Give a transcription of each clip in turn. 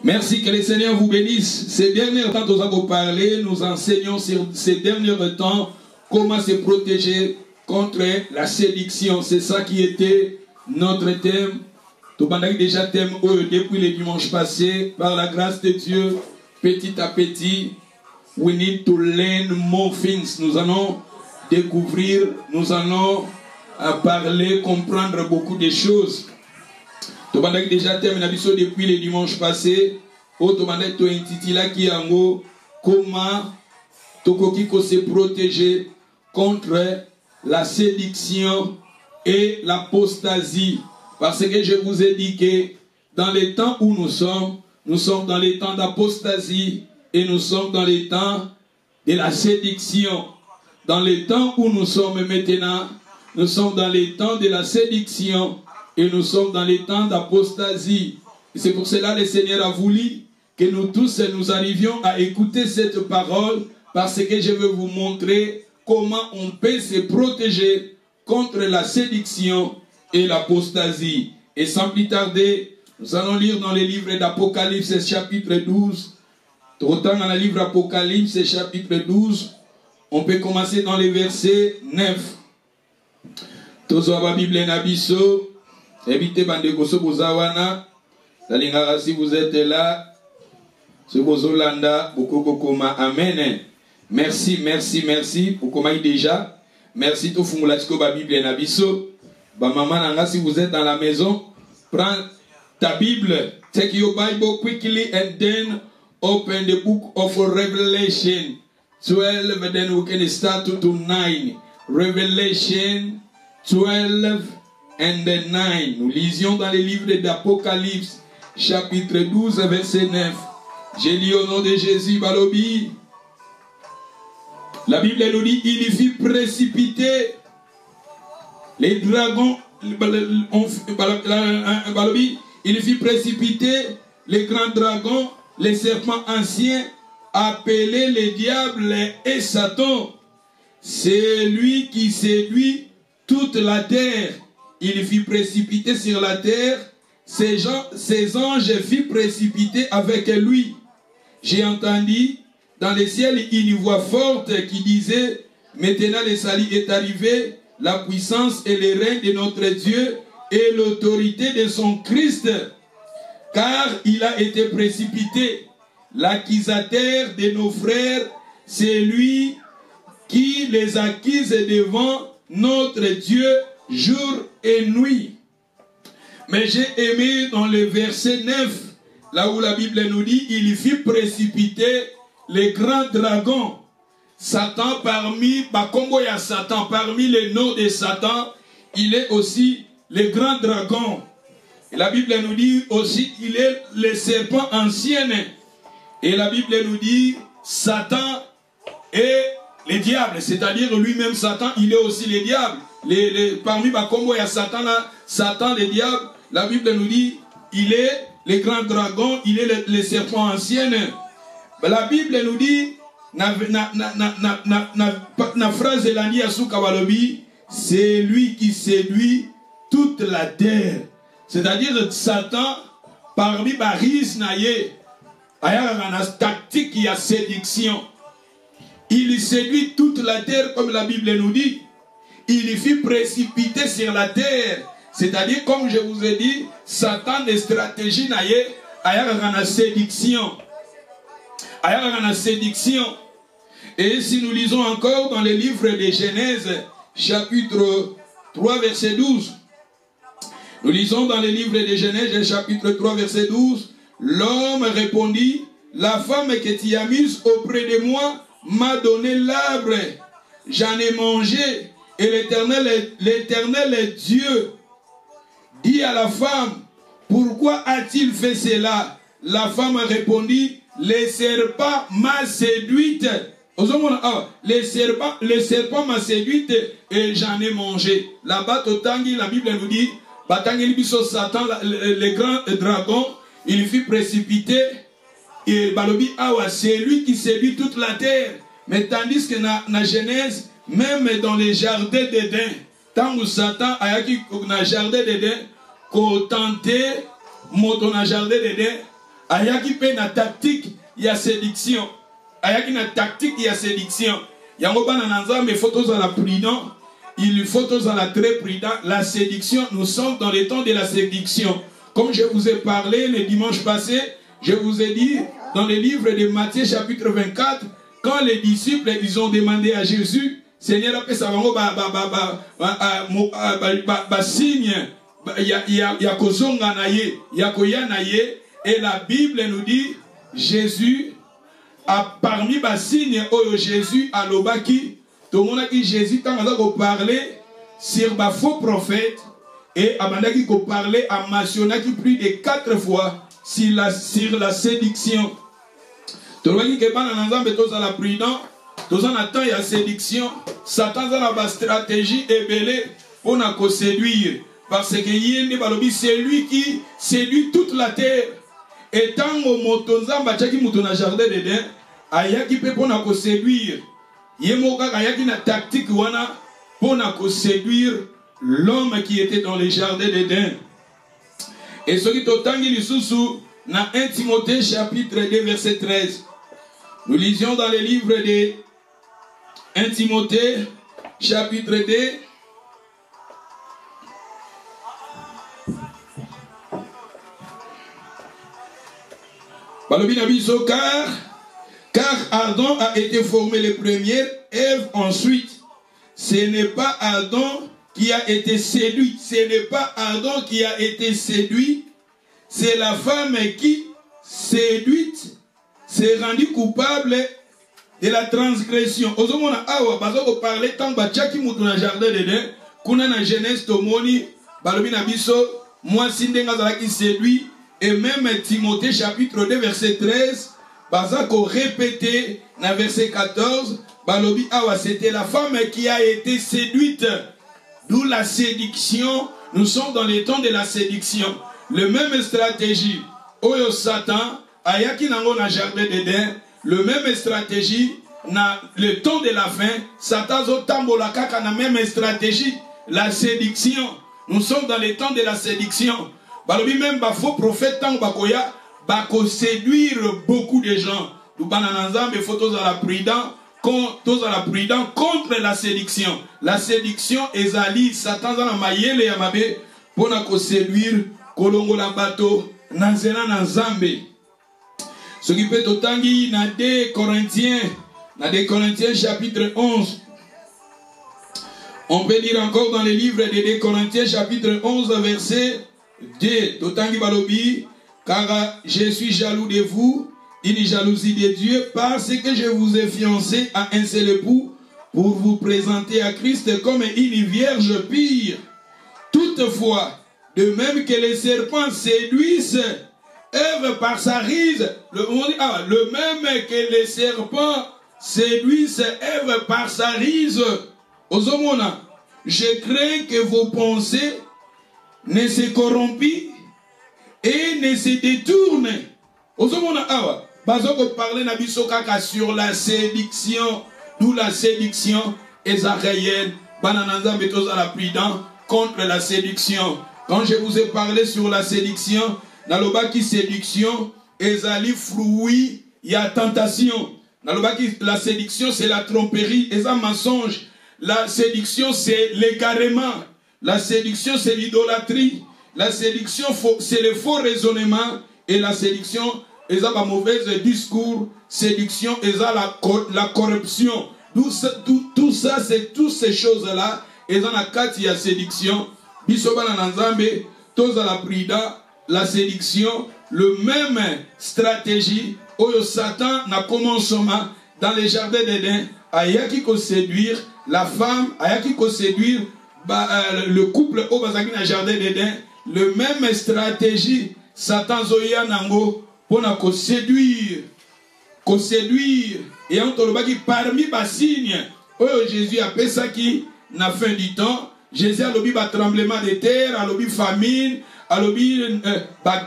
Merci, que le Seigneur vous bénisse. Ces derniers temps, nous avons parlé, nous enseignons sur ces derniers temps comment se protéger contre la séduction. C'est ça qui était notre thème. Nous avons déjà thème depuis le dimanche passé, par la grâce de Dieu, petit à petit. We need to learn more things. Nous allons découvrir, nous allons parler, comprendre beaucoup de choses. Nous avons déjà terminé depuis le dimanche passé. Nous avons intitulé comment se protéger contre la séduction et l'apostasie. Parce que je vous ai dit que dans les temps où nous sommes dans les temps d'apostasie et nous sommes dans les temps de la séduction. Dans les temps où nous sommes maintenant, nous sommes dans les temps de la séduction et nous sommes dans les temps d'apostasie. C'est pour cela que le Seigneur a voulu que nous tous nous arrivions à écouter cette parole, parce que je veux vous montrer comment on peut se protéger contre la séduction et l'apostasie. Et sans plus tarder, nous allons lire dans les livres d'Apocalypse chapitre 12. Autant dans le livre d'Apocalypse chapitre 12, on peut commencer dans les versets 9. Tozo la Bible nabiso, évitez bandeko so bozawana, la si vous êtes là, ce bozolanda, beaucoup koma, amen. Merci, merci, merci, pour comment déjà. Merci tout fumulatiko ba Bible nabiso. Ba maman nanga, si vous êtes dans la maison, prends ta Bible, take your Bible quickly and then open the book of Revelation 12, and then we can start to 9. Revelation 12 and then 9. Nous lisions dans les livres d'Apocalypse, chapitre 12, verset 9. J'ai lu au nom de Jésus, Balobi. La Bible nous dit, il fit précipiter les dragons, Balobi, il fit précipiter les grands dragons, les serpents anciens, appelés les diables et Satan. C'est lui qui séduit toute la terre. Il fit précipiter sur la terre, ses anges fit précipiter avec lui. J'ai entendu dans les ciels une voix forte qui disait, maintenant le salut est arrivé, la puissance et le règne de notre Dieu et l'autorité de son Christ, car il a été précipité. L'accusateur de nos frères, c'est lui qui les accuse devant notre Dieu jour et nuit. Mais j'ai aimé dans le verset 9, là où la Bible nous dit, il fit précipiter les grands dragons. Satan parmi les noms de Satan, il est aussi le grand dragon. Et la Bible nous dit aussi, il est le serpent ancien. Et la Bible nous dit, Satan est le diable. C'est-à-dire lui-même, Satan, il est aussi le diable. Parmi Bakombo, il y a Satan là, Satan, le diable. La Bible nous dit, il est le grand dragon, il est le serpent ancien. La Bible nous dit, na phrase de l'Ani Asukawalobi, c'est lui qui séduit toute la terre. C'est-à-dire Satan, parmi Baris Naye, il y a une tactique, il y a séduction. Il séduit toute la terre, comme la Bible nous dit. Il fit précipiter sur la terre. C'est-à-dire, comme je vous ai dit, Satan de stratégie Naye, il y a une séduction. Il y a une séduction. Et si nous lisons encore dans le livre de Genèse, chapitre 3, verset 12. Nous lisons dans le livre de Genèse, chapitre 3, verset 12. L'homme répondit, la femme que tu as mise auprès de moi m'a donné l'arbre. J'en ai mangé. Et l'Éternel Dieu dit à la femme, pourquoi a-t-il fait cela? La femme répondit, le serpent m'a séduite. Le serpent m'a séduite et j'en ai mangé. Là-bas, la Bible nous dit, Satan, le grand dragon, il fut précipité. Et Balobi Awa, c'est lui qui séduit toute la terre. Mais tandis que dans la Genèse, même dans les jardins d'Éden, tant que Satan a dans le jardin d'Éden, qu'on tentait, dans le jardin d'Éden, ayaki pe na tactique ya séduction. Ayaki na tactique ya séduction. Yango bana na Nzambe faut tozala prudent. Il faut tozala très prudent. La séduction, nous sommes dans les temps de la séduction. Comme je vous ai parlé le dimanche passé, je vous ai dit dans le livre de Matthieu chapitre 24, quand les disciples ils ont demandé à Jésus, Seigneur, après ça va signe, ya kozonga na ye, ya koya na ye, et la Bible nous dit, Jésus a parmi bas signes oyo Jésus a lobaki, tout le monde a dit Jésus quand on a parlé sur bas faux prophètes et abandaki ko parler à mentionnaki plus de 4 fois sur la séduction. Tout le monde qui parle en Nzambe tous à la prudent, tous en attend ya séduction, Satan a la stratégie ébélée pour na ko séduire parce que yende balobi c'est lui qui séduit toute la terre. Et tant que Motonzamba tchaki mutuna jardin d'Éden, ayaki pe pour na ko séduire. Yemoka ayaki na tactique wana pour na ko séduire l'homme qui était dans le jardin d'Éden. Et ce qui totangi lisusu na 1 Timothée chapitre 2 verset 13. Nous lisions dans le livre de 1 Timothée chapitre 2 car Adam a été formé le premier, Ève ensuite. Ce n'est pas Adam qui a été séduit. Ce n'est pas Adam qui a été séduit. C'est la femme qui, séduite, s'est rendue coupable de la transgression. Ozomona awa bazoko parler tant bachaki mutu na jardin d'Éden, kuna na Genèse tomoni balobi na biso moi sindenga zalaki séduit. Et même Timothée chapitre 2 verset 13, bazako répété dans verset 14, balobi awa c'était la femme qui a été séduite. D'où la séduction, nous sommes dans les temps de la séduction. Le même stratégie, oyo Satan, ayaki nango na jardin d'Éden, le même stratégie, na le temps de la fin, Satan zo tambola kaka na même stratégie, la séduction. Nous sommes dans les temps de la séduction. Balobi même ba faux prophète tant bakoya bako séduire beaucoup de gens. Nous banananza mais faut tous à la prudent contre la séduction. La séduction ezali Satan za na mayele ya mabe pona ko séduire kolongo la bateau nanzela na Nzambe. Ce qui peut totangi na 2 Corinthiens chapitre 11. On peut lire encore dans le livre de 2 Corinthiens chapitre 11 verset 2. Totangi balobi, car je suis jaloux de vous, une jalousie de Dieu, parce que je vous ai fiancé à un seul époux pour vous présenter à Christ comme une vierge pure. Toutefois, de même que les serpents séduisent Ève par sa ruse, le même que les serpents séduisent Ève par sa ruse. Ozomona, je crains que vos pensées ne se corrompent et ne se détournent. Ozomona awa, bazoko parler na biso kaka sur la séduction, d'où la séduction est réelle. Banananza metos à la prudent contre la séduction. Quand je vous ai parlé sur la séduction, nalobaki séduction, ezali fruit, il y a tentation. Nalobaki la séduction c'est la tromperie, et ça mensonge. La séduction c'est l'égarement. La séduction c'est l'idolâtrie. La séduction c'est le faux raisonnement. Et la séduction c'est un mauvais discours. Séduction c'est la corruption. Tout ça c'est toutes ces choses là. Et dans la carte il y a séduction. Bisobana nanzambe, tous à la prida, la séduction, le même stratégie. Oyo Satan n'a commencement dans les jardins d'Éden. Ayaki ko séduire la femme, ayaki ko séduire le couple au bazaki na jardin d'Éden. Le même stratégie, Satan zoya nango pour na ko séduire. Ko séduire. Et on tolobaki parmi bas signes. Oyo Jésus appelle ça qui na fin du temps. Jésus a lobby tremblement de terre, a lobby famine, a lobby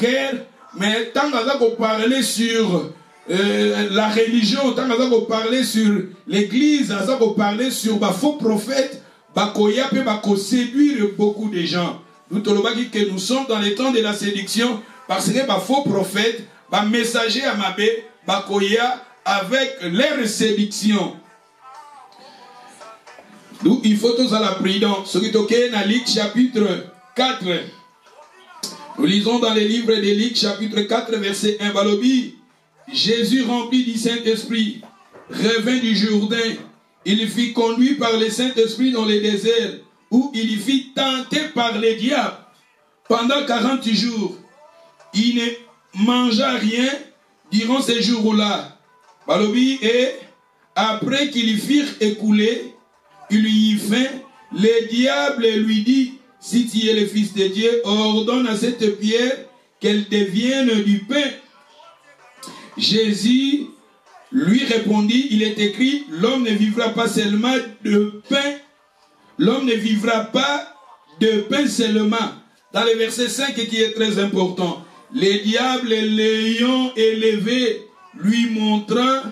guerre. Mais tant qu'on parler sur la religion, tant qu'on parler sur l'église, tant qu'on parler sur les faux prophètes, bakoya peut séduire beaucoup de gens. Nous te que nous sommes dans les temps de la séduction parce que les faux prophètes, messager à Mabé, Bakoya, avec leur séduction. Donc, il faut tous à la prudence. Ce qui est OK dans Luc chapitre 4. Nous lisons dans les livres de Luc chapitre 4, verset 1. Balobi, Jésus rempli du Saint-Esprit, revint du Jourdain. Il fut conduit par le Saint-Esprit dans le désert, où il fut tenté par les diables. Pendant 40 jours, il ne mangea rien durant ces jours-là. Balobi, et après qu'ils firent écouler, il lui eut faim. Le diable lui dit, si tu es le Fils de Dieu, ordonne à cette pierre qu'elle devienne du pain. Jésus lui répondit, il est écrit, l'homme ne vivra pas seulement de pain. L'homme ne vivra pas de pain seulement. Dans le verset 5 qui est très important, les diables l'ayant élevé, lui montrant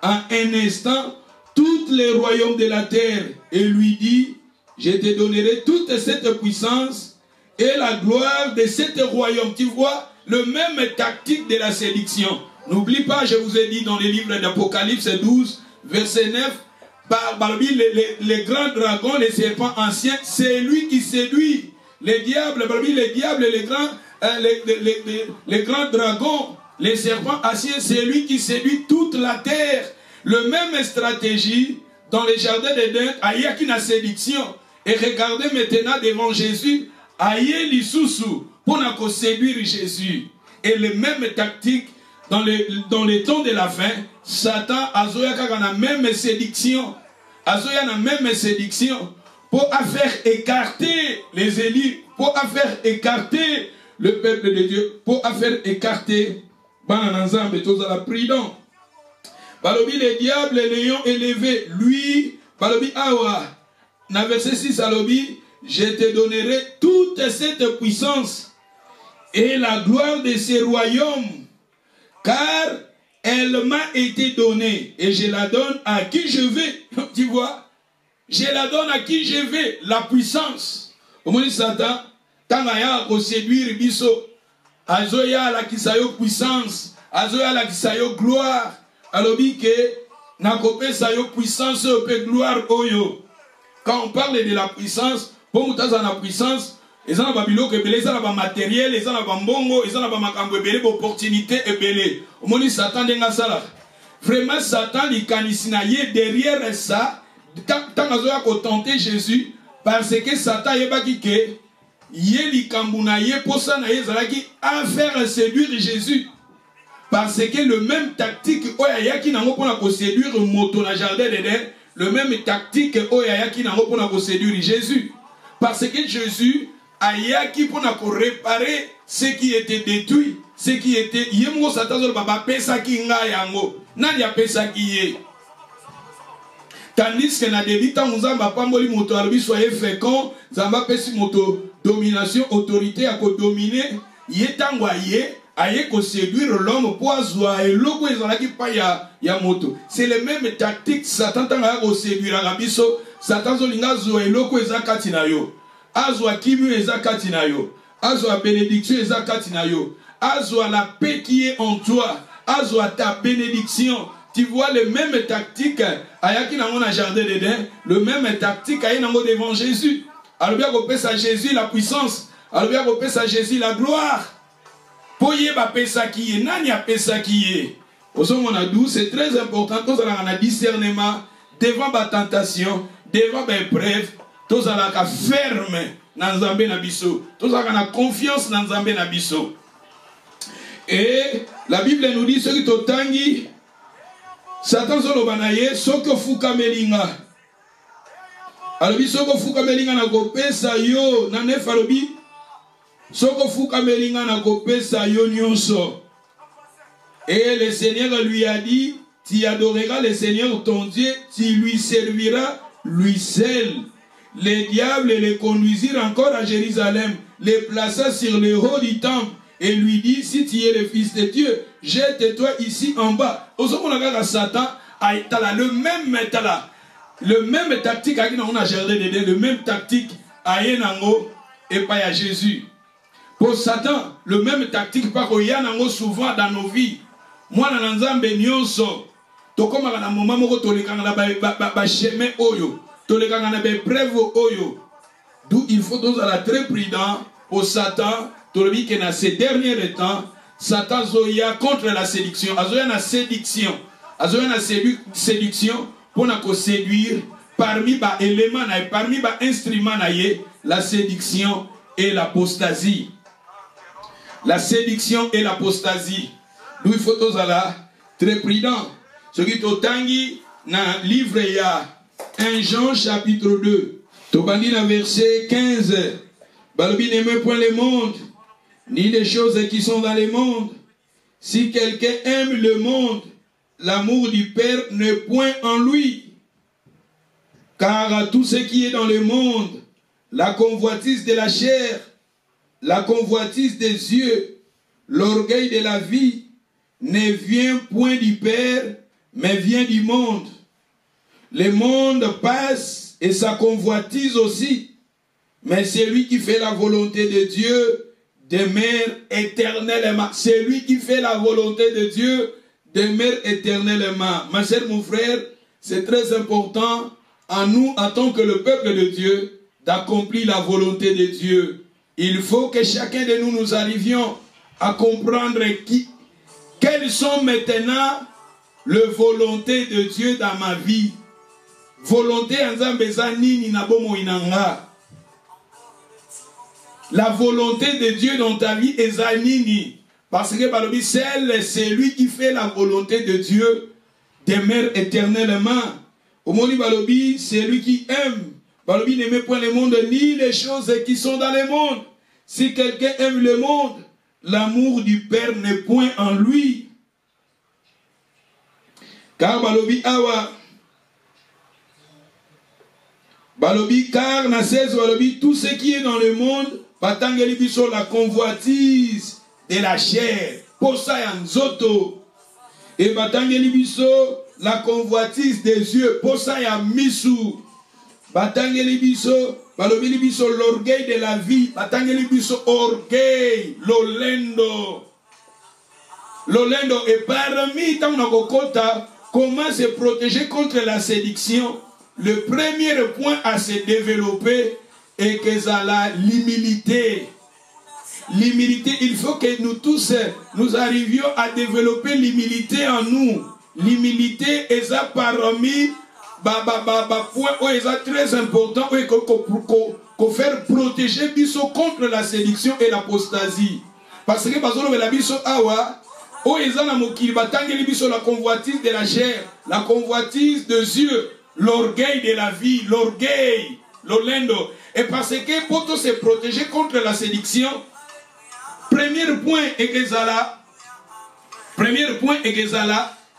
en un instant tous les royaumes de la terre et lui dit, je te donnerai toute cette puissance et la gloire de cet royaume. Tu vois, le même tactique de la séduction. N'oublie pas, je vous ai dit dans les livres d'Apocalypse 12, verset 9, parmi les grands dragons, les serpents anciens, c'est lui qui séduit. Les diables, parmi les diables et les grands dragons, les serpents anciens, c'est lui qui séduit toute la terre. Le même stratégie dans les jardins d'Éden, il y a une séduction. Et regardez maintenant devant Jésus, il y a l'issoussou pour séduire Jésus. Et les mêmes tactiques dans les temps de la fin, Satan a la même séduction. Azoya la même séduction pour faire écarter les élus, pour faire écarter le peuple de Dieu, pour faire écarter Bananazam tous à la prudence. Balobi les diables l'ayant élevé, lui, Balobi Awa, dans verset 6 Balobi, je te donnerai toute cette puissance et la gloire de ces royaumes, car elle m'a été donnée et je la donne à qui je vais. Tu vois, je la donne à qui je vais, la puissance. Au moins Satan, tant à séduire biso, azoya la kisayo puissance, azoya la kisayo gloire. Alors que nakope sayo puissance et gloire oyo. Quand on parle de la puissance, pour nous dans la puissance, ils ont babilo que belé, ils ont ba matériel, ils ont ba mbongo, ils ont ba makambo belé, opportunité et belé. Au moins Satan denga sala. Vraiment Satan il kanisinaye derrière ça, tant azoya ko tenter Jésus parce que Satan yeba ki ke yeli kambuna ye posa na ye zalaki à faire séduire Jésus. Parce que le même tactique oyaya qui n'a pas pour séduire moto na jardin d'Éden, le même tactique oyaya qui n'a pas pour séduire Jésus. Parce que Jésus aya qui pour réparer ce qui était détruit, ce qui était yemo satazo baba pesa ki nga yango, nani ya pesa ki ye. Tandis que na débita muzamba pamboli moto albi soyez fécond, zamba pesi moto domination autorité à ko dominer, yetangwa ye aye ko séduire l'homme pour azwa et logo ezalaki pa ya moto. C'est le même tactique Satan tanga ko séduire rabiso, Satan zolinga zo et logo ezakati na yo. Azwa kimu ezakati na yo. Azwa bénédiction ezakati na yo. Azwa la paix qui est en toi. Azwa ta bénédiction. Tu vois le même tactique ayaki nango na jardin d'Éden, le même tactique aye nango devant Jésus. Alors bien qu'on pèse à Jésus la puissance, alors bien qu'on pèse à Jésus la gloire. Poye ba pesa qui est, nani a pesa qui est. Au son on a dit, c'est très important. Tous on a discernement devant la tentation, devant la épreuve. Tous on a ferme dans Nzambe na biso. Tous on a confiance dans Nzambe na biso. Et la Bible nous dit ce qui totangi Satan solo banaye soko fuka melinga. Alobi soko fuka melinga na ko pesa yo na nef alobi soko fuka melinga na ko pesa yo nyonso. Et le Seigneur lui a dit, tu adoreras le Seigneur ton Dieu, tu lui serviras lui seul. Les diables les conduisirent encore à Jérusalem, les plaça sur le haut du temple et lui dit, si tu es le Fils de Dieu, jette-toi ici en bas. Au second regard Satan, le même tactique à qui on a géré le même tactique à Yenango et pas à Jésus. Pour Satan, le même tactique par Oyanango souvent dans nos vies. Moi, dans Nzambe nyonso, to comme à un moment où tu les ba chemin oyo, tu les ba preuve oyo. D'où il faut donc être très prudent pour Satan. Tu le dis que dans ces derniers temps, Satan zoya contre la séduction. Azoya na séduction. Azoya na séduction pour nous séduire parmi les éléments, parmi les instruments, la séduction et l'apostasie. La séduction et l'apostasie. Nous, il faut tous être très prudent. Ce qui est au tangi, dans le livre, il y a 1 Jean chapitre 2. Tobandi dans verset 15. Balobi n'aime point le monde, ni les choses qui sont dans le monde. Si quelqu'un aime le monde, l'amour du Père n'est point en lui. Car tout ce qui est dans le monde, la convoitise de la chair, la convoitise des yeux, l'orgueil de la vie, ne vient point du Père, mais vient du monde. Le monde passe et sa convoitise aussi, mais c'est lui qui fait la volonté de Dieu demeure éternellement. C'est lui qui fait la volonté de Dieu demeure éternellement. Ma chère, mon frère, c'est très important à nous, en tant que le peuple de Dieu, d'accomplir la volonté de Dieu. Il faut que chacun de nous, nous arrivions à comprendre quelles sont maintenant les volontés de Dieu dans ma vie. Volonté la volonté de Dieu dans ta vie est zanini. Parce que c'est lui qui fait la volonté de Dieu demeure éternellement. Au monde Balobi, c'est lui qui aime. Balobi n'aime point le monde ni les choses qui sont dans le monde. Si quelqu'un aime le monde, l'amour du Père n'est point en lui. Car Balobi awa. Balobi car na 16 Balobi tout ce qui est dans le monde, batangeli biso la convoitise de la chair, posa ya nzoto. Et batangeli biso la convoitise des yeux, posa ya misu. Batangeli biso, balobili biso l'orgueil de la vie, batangeli biso orgueil, l'olendo. L'olendo est parmi tant kokota comment se protéger contre la séduction. Le premier point à se développer est que ça l'humilité. L'humilité, il faut que nous tous, nous arrivions à développer l'humilité en nous. L'humilité est ça parmi point où est très important pour faire protéger biso contre la séduction et l'apostasie. Parce que bazolo la biso awa o ezana mokili batangeli biso la convoitise de la chair, la convoitise des yeux, l'orgueil de la vie, l'orgueil, l'olendo. Et parce que pour se protéger contre la séduction, premier point est que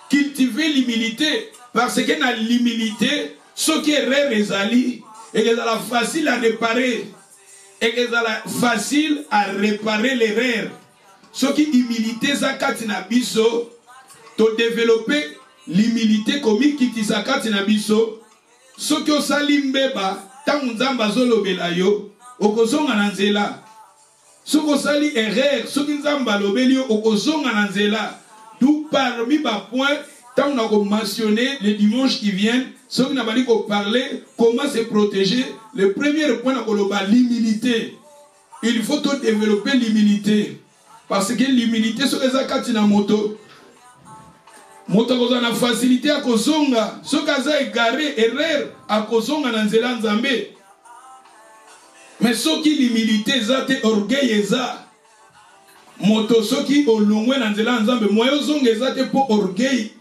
cultiver l'humilité. Parce que dans l'humilité, ce qui est rare et que c'est facile à réparer. Et que c'est facile à réparer l'erreur. Ce qui est humilité, ça katina biso, to développer l'humilité comme qui tisakatina biso. Ce qui est salimbeba, tant nzamba zolobela yo, okozonga nanzela. Ce qui est sali erreur, ce qui nzamba lobeli yo, okozonga nanzela. D'où parmi ma point, tant on a mentionné les dimanches qui viennent, ceux qui n'ont pas dit qu'on parlait, comment se protéger. Le premier point, c'est l'humilité. Il faut tout développer l'humilité. Parce que l'humilité, c'est ce qui est dans moto. Moto a la facilité à kozonga. Ce qui est égaré, erreur, à kozonga dans Zéland Zambé. Mais ce qui est l'humilité, c'est orgueil. Moto, ce qui est au long dans Zéland Zambé, moi, c'est pour orgueil.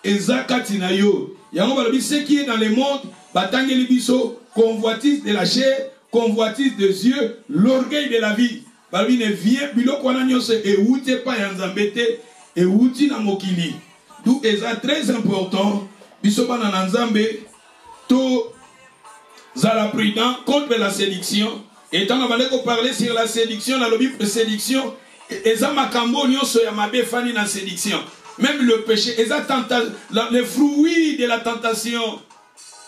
Ezakatina yo. Yango balobi ce qui est dans le monde, batangeli biso, convoitise de la chair, convoitise des yeux, l'orgueil de la vie. Balobi ne vient biloko wana nyonso ewute pa ya nzambete, ewuti na mokili. D'où eza très important, biso bana na nzambe to zala prudent contre la séduction. Et tant qu'on va parler sur la séduction, la lobby pour séduction, eza makambo nyonso ya mabe fani na séduction. Même le péché, les fruits de la tentation,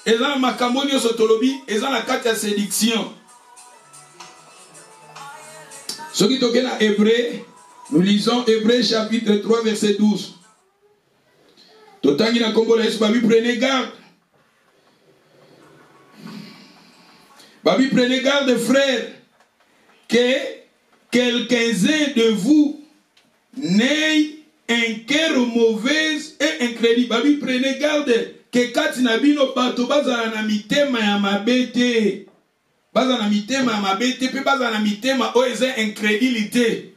ils ont ma camonio sotolobi, ils ont la carte de séduction. Ce qui est dans Hébreu, nous lisons Hébreu chapitre 3 verset 12. Totangi na kombo la Yesu babi prenez garde. Babi prenez garde frères que quelques-uns de vous n'aient un cœur mauvais et incrédule. Babi prenez garde que kati na bino bato bazala na mitema ya mabete. Bazala na mitema ya mabete pe bazala na mitema o eza incrédulité.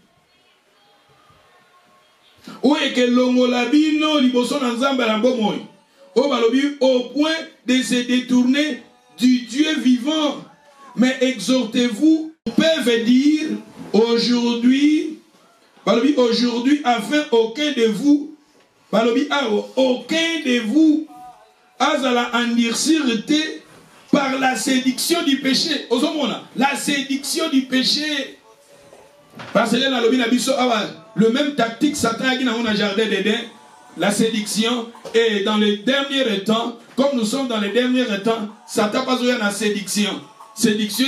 Oye que longola bino liboso na nzamba na bomoy. O balobi au point de se détourner du Dieu vivant. Mais exhortez-vous, peuvent dire aujourd'hui, balobi aujourd'hui afin aucun de vous, balobi aucun de vous azala endurcirte par la séduction du péché. Osomona, la séduction du péché. Parce que là, le même tactique, Satan a dit dans un jardin d'Éden, la séduction. Et dans les derniers temps, comme nous sommes dans les derniers temps, Satan pas besoin de la séduction. Séduction,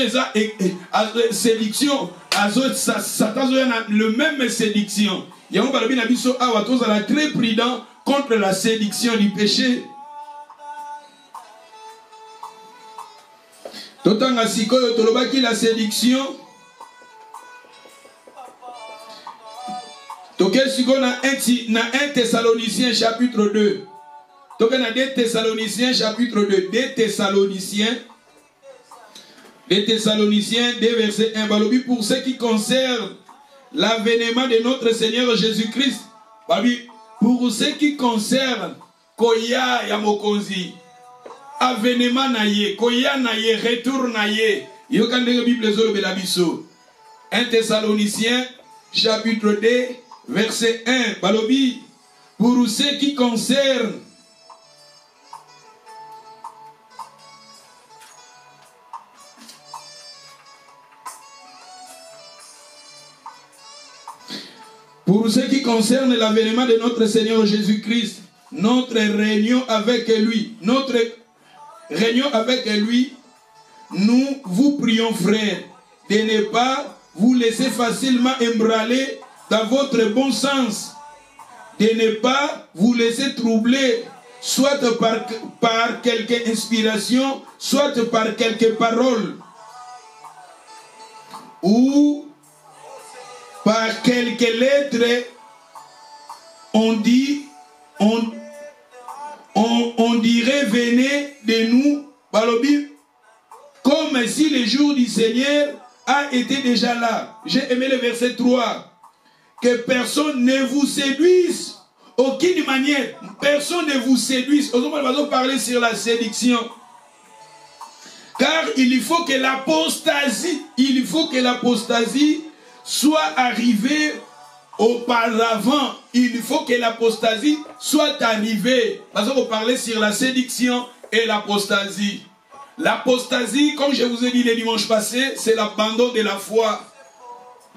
séduction, Satan a le même séduction. Il y a un très prudent contre la séduction du péché. D'autant que la séduction. Donc, si on a 1 Thessaloniciens chapitre 2. Donc, on a 2 Thessaloniciens chapitre 2. 2 Thessaloniciens 2 verset 1. Pour ce qui concerne l'avènement de notre Seigneur Jésus-Christ. Pour ce qui concerne Koya Yamokonzi. Avènement naye. Koya naye. Retour naye. Yokande Bible zolo belabiso. 1 Thessaloniciens chapitre 2. Verset 1, Balobi, pour ce qui concerne l'avènement de notre Seigneur Jésus-Christ, notre réunion avec lui, nous vous prions, frères, de ne pas vous laisser facilement embraler dans votre bon sens, de ne pas vous laisser troubler, soit par quelque inspiration, soit par quelques paroles, ou par quelques lettres. On dirait venez de nous, Balobi, comme si le jour du Seigneur a été déjà là. J'ai aimé le verset 3. Que personne ne vous séduise. Aucune manière. Personne ne vous séduise. On va parler sur la séduction. Car il faut que l'apostasie soit arrivée auparavant. Il faut que l'apostasie soit arrivée. Parce qu'on va parler sur la séduction et l'apostasie. L'apostasie, comme je vous ai dit le dimanche passé, c'est l'abandon de la foi.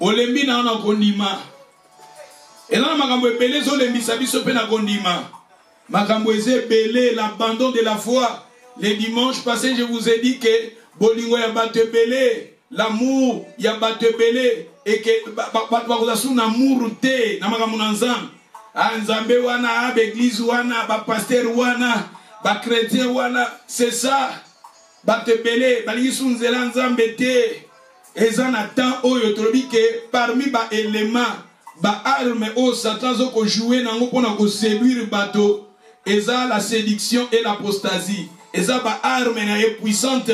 Olembi na on kondima. Et là, makambo ebele zo lembisa biso pe na kondima. Makambo ezebele, l'abandon de la foi. Le dimanche passé, je vous ai dit que bolingo ya bato ebele, l'amour ya bato ebele, et que bakozasu na amour te na makambo na nzambe. Nzambe wana, l'église wana, ba pasteur wana, ba chrétien wana, c'est ça. Bato ebele, balingi su nzela nzambe te. Eza na temps oyo tolobi ke parmi ba éléments ba arme o Satan zo ko jouer nango pona ko séduire bato, eza la séduction et l'apostasie. Eza ba arme na puissante.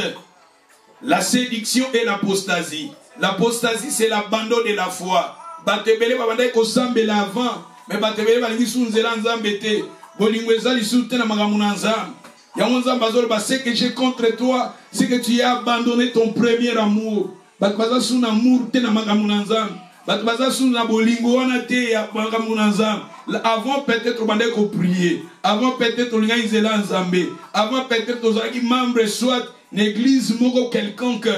La séduction et l'apostasie. L'apostasie c'est l'abandon de la foi. Bato ebele ba bandai ko sambela avant, mais bato ebele balingi su nzela nzambe te. Bolingo eza lisu te na makambo na nzambe. C'est que j'ai contre toi, c'est que tu as abandonné ton premier amour. Batbaza sun amour te na makambo na nzambe. Batbaza sun na bolingo wana te ya makambo na nzambe. Avant peut-être bande ko prier, avant peut-être linga izela nzambe, avant peut-être ozaki membre soit l'église moko quelconque.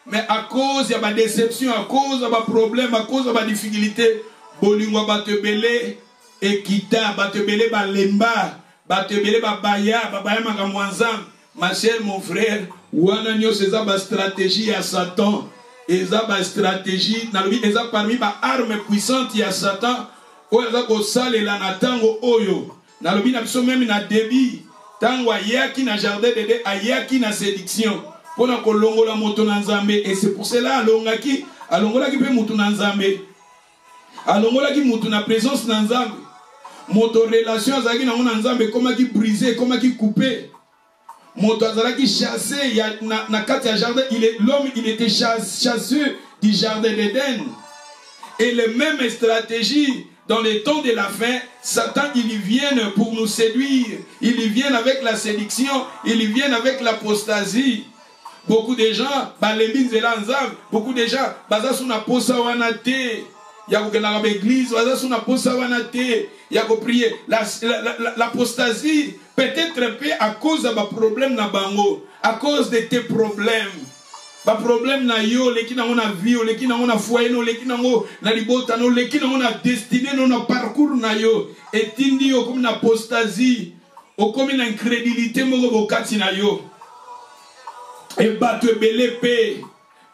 Mais à cause ya ba déception, à cause ya ba problème, à cause ya ba difficulté, bolingo batebele ekita, batebele ba lemba, batebele ba baya makambo nzambe. Ma chère, mon frère, wana nyo seza ba stratégie ya Satan. eza ba stratégie nalobi eza parmi ba armes puissantes ya Satan oyo eza kosalela na tango oyo nalobi na biso même na début tango ayaki na jardin d'Éden ayaki na séduction pona kolongola moto na Nzambe et c'est pour cela alongolaki pe moto na Nzambe alongolaki moto na présence na Nzambe moto relation azalaki na Nzambe komaki brisé komaki coupé moto azalaki chassé na kati ya jardin l'homme il était chasseux du jardin d'Éden et les mêmes stratégies dans les temps de la fin, Satan, il y vient pour nous séduire. Il y vient avec la séduction. Il y vient avec l'apostasie. Beaucoup de gens, beaucoup de gens, il y a l'église, il y a prier. L'apostasie peut-être à cause de problèmes, à cause de tes problèmes. Ba problème na yo leki na na vie leki na na foyer no leki na na libota no leki na na destinée no na parcours na yo etindi yo comme na apostasie o comme na incrédulité moko bokati na yo et bato ebele pe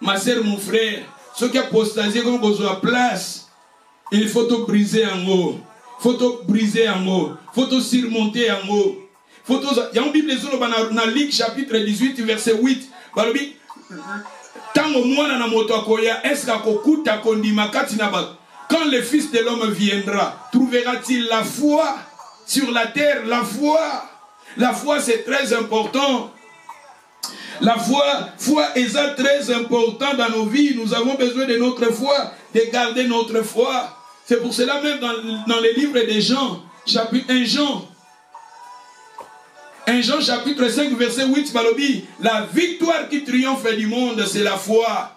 ma sœur mon frère ce qui apostasie comme besoin place il faut te briser en haut faut te briser en haut faut te surmonter en haut faut te il y a une Bible dans Luc chapitre 18 verset 8 balobi tango mwana na moto akoya est-ce qu'akokuta kondima kati na ba quand le fils de l'homme viendra trouvera-t-il la foi sur la terre la foi c'est très important la foi est très important dans nos vies nous avons besoin de notre foi de garder notre foi c'est pour cela même dans les livres de Jean chapitre 1 Jean chapitre 5 verset 8 balobi la victoire qui triomphe du monde c'est la foi.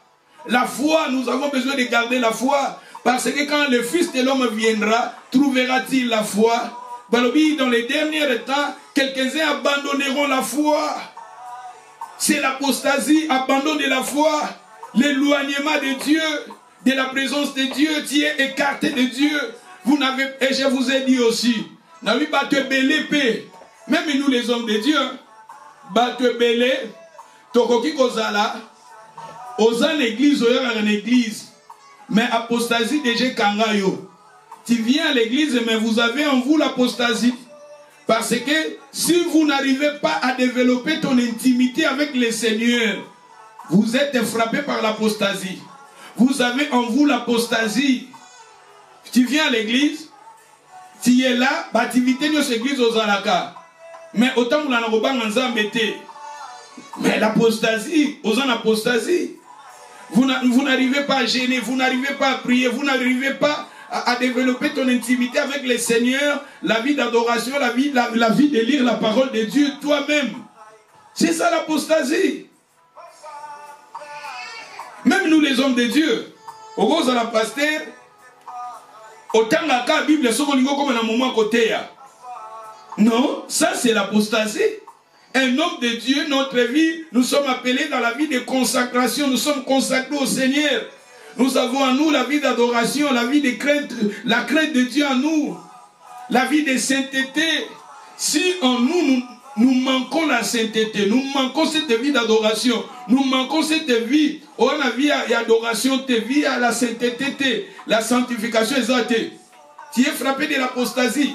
La foi, nous avons besoin de garder la foi parce que quand le Fils de l'homme viendra, trouvera-t-il la foi? Balobi dans les derniers temps, quelques-uns abandonneront la foi. C'est l'apostasie, abandon de la foi, l'éloignement de Dieu, de la présence de Dieu, tu es écarté de Dieu. Vous n'avez et je vous ai dit aussi, n'avez pas te belé. Même nous les hommes de Dieu, battre belé, tokoki kozala, oza l'église, oya en église, mais apostasie déjà kangayo. Tu viens à l'église, mais vous avez en vous l'apostasie. Parce que si vous n'arrivez pas à développer ton intimité avec le Seigneur, vous êtes frappé par l'apostasie. Vous avez en vous l'apostasie. Tu viens à l'église, tu es là, l'activité de cette église aux alaka. Mais autant vous n'en avez pas mais l'apostasie, aux en apostasie, vous n'arrivez pas à gêner, vous n'arrivez pas à prier, vous n'arrivez pas à développer ton intimité avec le Seigneur, la vie d'adoration, la vie de lire la parole de Dieu toi-même. C'est ça l'apostasie. Même nous les hommes de Dieu, au gros à la pasteur, autant la Bible, ce qu'on dit comme un moment côté. Non, ça c'est l'apostasie. Un homme de Dieu, notre vie, nous sommes appelés dans la vie de consacration, nous sommes consacrés au Seigneur. Nous avons en nous la vie d'adoration, la vie de crainte, la crainte de Dieu en nous, la vie de sainteté. Si en nous manquons la sainteté, nous manquons cette vie d'adoration, nous manquons cette vie, on a vie d'adoration, vie à la sainteté, la sanctification exaltée. Tu es frappé de l'apostasie.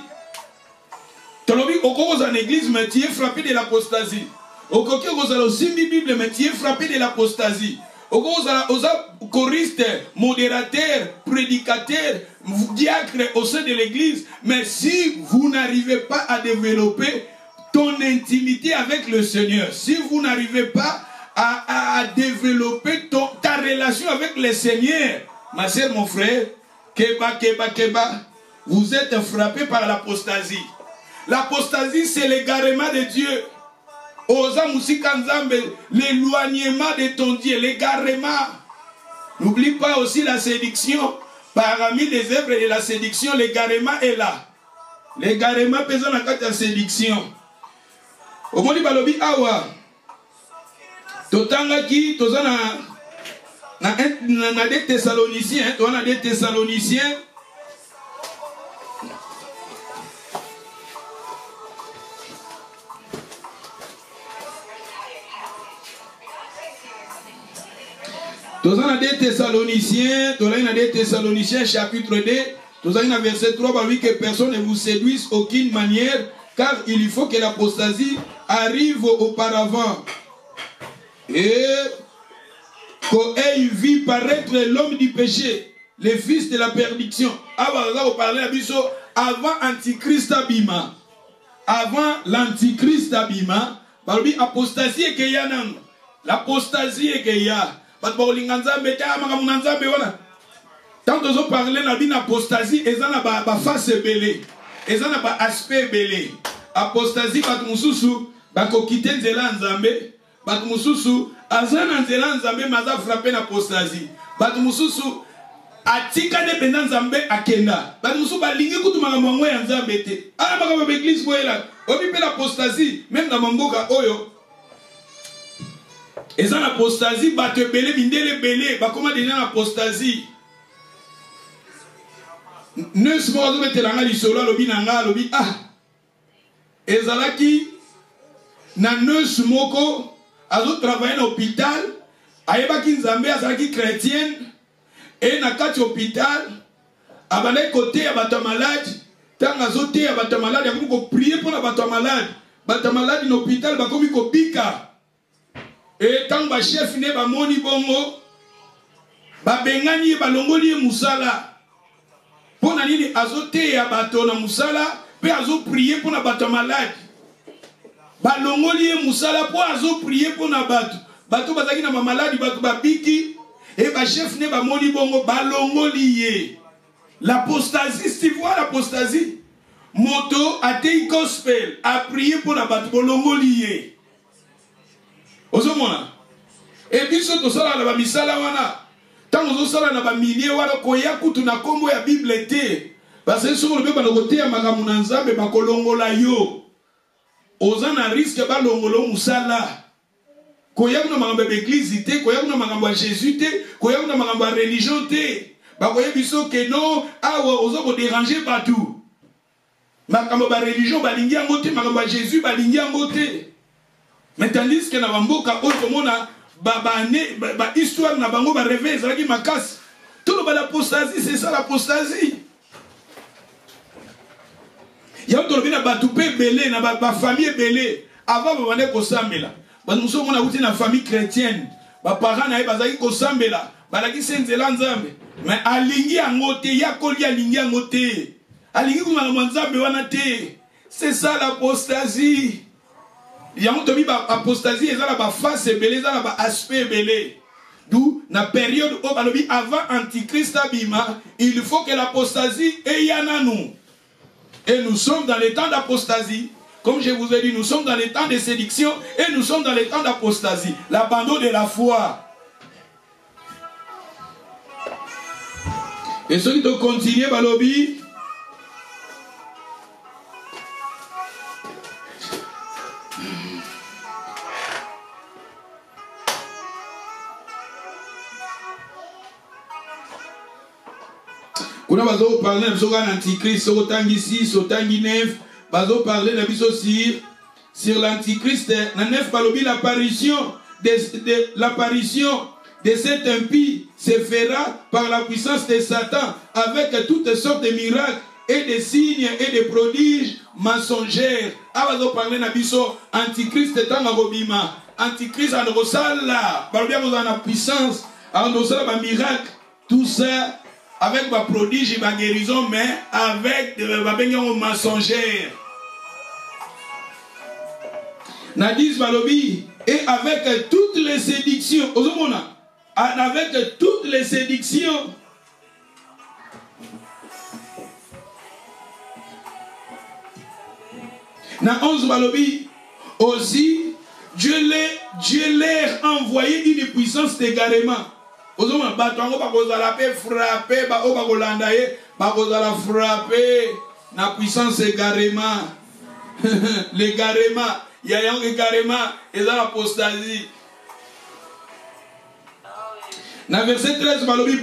Tu es en église, mais tu es frappé de l'apostasie. Tu es aussi Bible, mais tu es frappé de l'apostasie. Choriste, modérateur, prédicateur, diacre au sein de l'église, mais si vous n'arrivez pas à développer ton intimité avec le Seigneur, si vous n'arrivez pas à développer ta relation avec le Seigneur, ma soeur, mon frère, keba, vous êtes frappé par l'apostasie. L'apostasie, c'est l'égarement de Dieu. Osa musika nzambe, l'éloignement de ton Dieu, l'égarement. N'oublie pas aussi la séduction. Parmi les œuvres de la séduction, l'égarement est là. L'égarement pesant dans la séduction. Au moment balobi awa, totanga ki tozana na des Thessaloniciens, on a des Thessaloniciens. Dans 2 Thessaloniciens chapitre 2, dans verset 3, bah oui, que personne ne vous séduise aucune manière, car il faut que l'apostasie arrive auparavant. Et qu'on ait vu paraître l'homme du péché, le fils de la perdition. Avant Antichrist Abima. Avant l'Antichrist Abima, bah oui, apostasie et qu'il y a nan. L'apostasie et qu'il y a. Tant que vous parlez de l'apostasie, ils ont une face belée, ils ont un aspect belé. Apostasie, ils quitter Nzela Nzambe, Azana Nzela Nzambe, maza frappé l'apostasie. Atika de Benda Nzambe akenda. Balingi kutumanga mwango ya Nzambe te. Ah, maka l'église boyela. Obi pe l'apostasie, même dans Mamboka Oyo. Et ça l'apostasie, bah te belé, bindele belé, bah comment déjà l'apostasie? Ne se moque de telanga lisolo, lobi nanga, lobi ah. Et ça là qui na ne se moko, azo travailler dans l'hôpital, ayeba ki Nzambe, azala ki chrétienne, et na kati hôpital, abale côté ya bato malade, tant azo te ya bato malade, ya ko prier pour la bato malade dans l'hôpital, ba komi ko bika. Et tant que chef ne ba moni bongo, ba bengani ba longoli musala. Pour na nini azote ya bato na musala, pe azo prier pour na bato malade. Ba longoli musala pour azo prier pour na bato. Bato bazaki na malade, bato ba biki, et ba chef ne ba moni bongo ba longoli. L'apostasie, si tu vois l'apostasie, moto a te gospel, a prier pour na bato bolongoli. Ozomona. Et puis ce que ça na ba misala wana. Tant que ça na ba milier wana koya kutu na kombo ya Bible te. Parce que sur le be ba lokote ya makamu na Nzambe ba kolongola yo. Ozana risque ba longolo musala. Koya kuna makambo ya église te, koya kuna makambo ya Jésus te, koya kuna makambo ya religion te. Ba koya biso que non, awa ozoko déranger partout. Makambo ba religion ba lingi yango te, makambo ya Jésus ba lingi yango te. Mais tandis que na bamboka otomona ba histoire na bango ba rêver ezalaki makasi. Tout le l'apostasie, c'est ça l'apostasie. Ya to bina batupe belé na ba famille belé avant ba bande ko sambela. Ba nous sommes na famille chrétienne. Ba parents na bazaki ko sambela, ba laki senzela Nzambe. Mais alingi yango te, ya koli alingi yango te. Alingi kuma na Nzambe wana te. C'est ça l'apostasie. Il y a un apostasie, il y a une face belée, il y a un aspect belé. D'où, dans la période où avant Antichrist Abima, il faut que l'apostasie ait en nous. Et nous sommes dans les temps d'apostasie. Comme je vous ai dit, nous sommes dans les temps de séduction et nous sommes dans les temps d'apostasie. L'abandon de la foi. Et ceux qui doivent continuer, Balobi. Kuna bazo parler de l'antichrist, sur tangi 6, sur tangi 9, bazo parler sur l'antichrist, na 9 balobi l'apparition de cet impie se fera par la puissance de Satan avec toutes sortes de miracles et de signes et de prodiges mensongers. Bazo parler na biso antichrist tanga robima, antichrist androsala, balobi bazo na puissance, androsala ba miracle, tout ça avec ma prodige et ma guérison, mais avec des mensongères. Nadis Balobi, et avec toutes les séductions, avec toutes les séductions, na 11 Balobi, aussi, Dieu leur a envoyé une puissance d'égarement. Ozoma batango bakozala pe frapper ba o bakolanda ye bakozala frapper na puissance égarement. L'égarement, il y a un égarement et ça l'apostasie. Dans verset 13 balobi,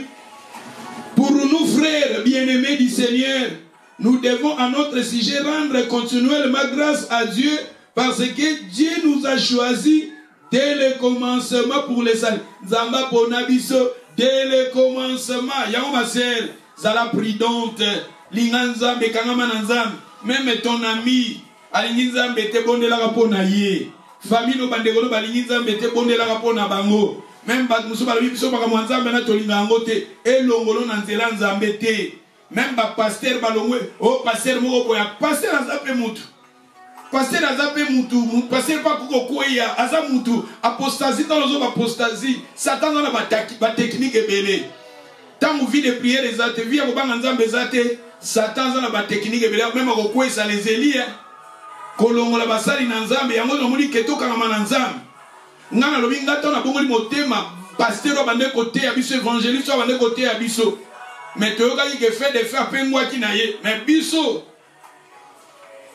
pour nous frères bien-aimés du Seigneur, nous devons à notre sujet rendre continuellement grâce à Dieu parce que Dieu nous a choisis dès le commencement pour les salis. Nzamba ponabiso, dès le commencement. Yao ma sœur, zala prudente. Linganzambe kangama nanzambe. Même ton ami, alinginzambe te bonde la rapona ye. Famille no bandegolo balinginzambe te bonde la rapona bango. Même bat musu balobi biso baka mwanzambe na tolinga ngote. Elongolo na nzela nzambe te. Même ba pasteur balongwe, oh pasteur moko boya, pasteur azape mutu. Pasteur azape mutu, pasteur pa kuko koya, aza mutu, apostasie dans les autres apostasie, Satan dans la technique ebele. Tant vie de prière les athées, vie à banga nzambe zate, Satan dans la technique ebele, même ko koya ça les élie, kolongo la basali na nzambe, yango no muli keto kanga na nzambe. Ngana lobi ngata na bongo li motema, pasteur bande côté ya biso évangéliste bande côté ya biso. Mais tu as dit que fait des faits après moi qui n'aille. Mais biso,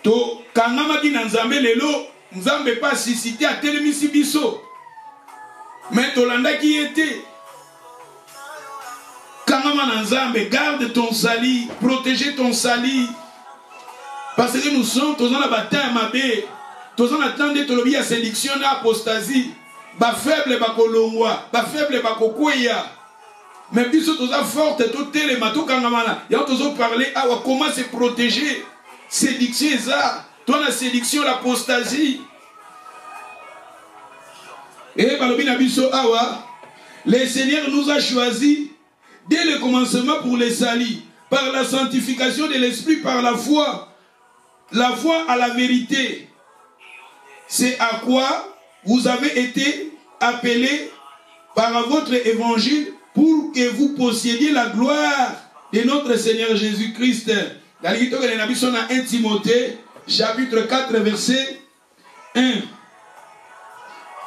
to kangama ki nanzambe lelo, nzambe pas suscité à telemisi biso. Mais tolanda qui était, kangama nanzambe, garde ton sali, protégez ton sali. Parce que nous sommes tous dans la bataille mabé, tous en attendant tolobi à sélection à apostasie, ba faible ba kolongwa, ba faible ba kokoya. Mais puis surtout ça forte, tout les matou kangamana. Il y a toujours parlé à comment se protéger. Séduction ça. Toi la séduction, l'apostasie. Et balobina biso awa, le Seigneur nous a choisis dès le commencement pour les salis, par la sanctification de l'esprit, par la foi à la vérité. C'est à quoi vous avez été appelés par votre évangile, pour que vous possédiez la gloire de notre Seigneur Jésus-Christ. Dans le livre de 1 Timothée, chapitre 4, verset 1.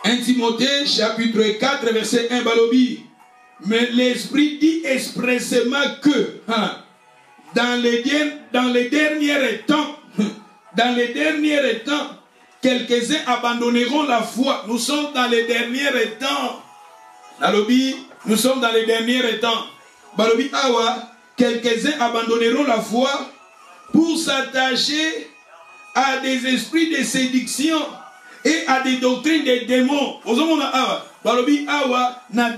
1 Timothée, chapitre 4, verset 1, Balobi. Mais l'Esprit dit expressément que dans les derniers temps, quelques-uns abandonneront la foi. Nous sommes dans les derniers temps. Balobi, nous sommes dans les derniers temps. Balobi awa, quelques-uns abandonneront la foi pour s'attacher à des esprits de séduction et à des doctrines des démons. Ozomona awa, balobi awa na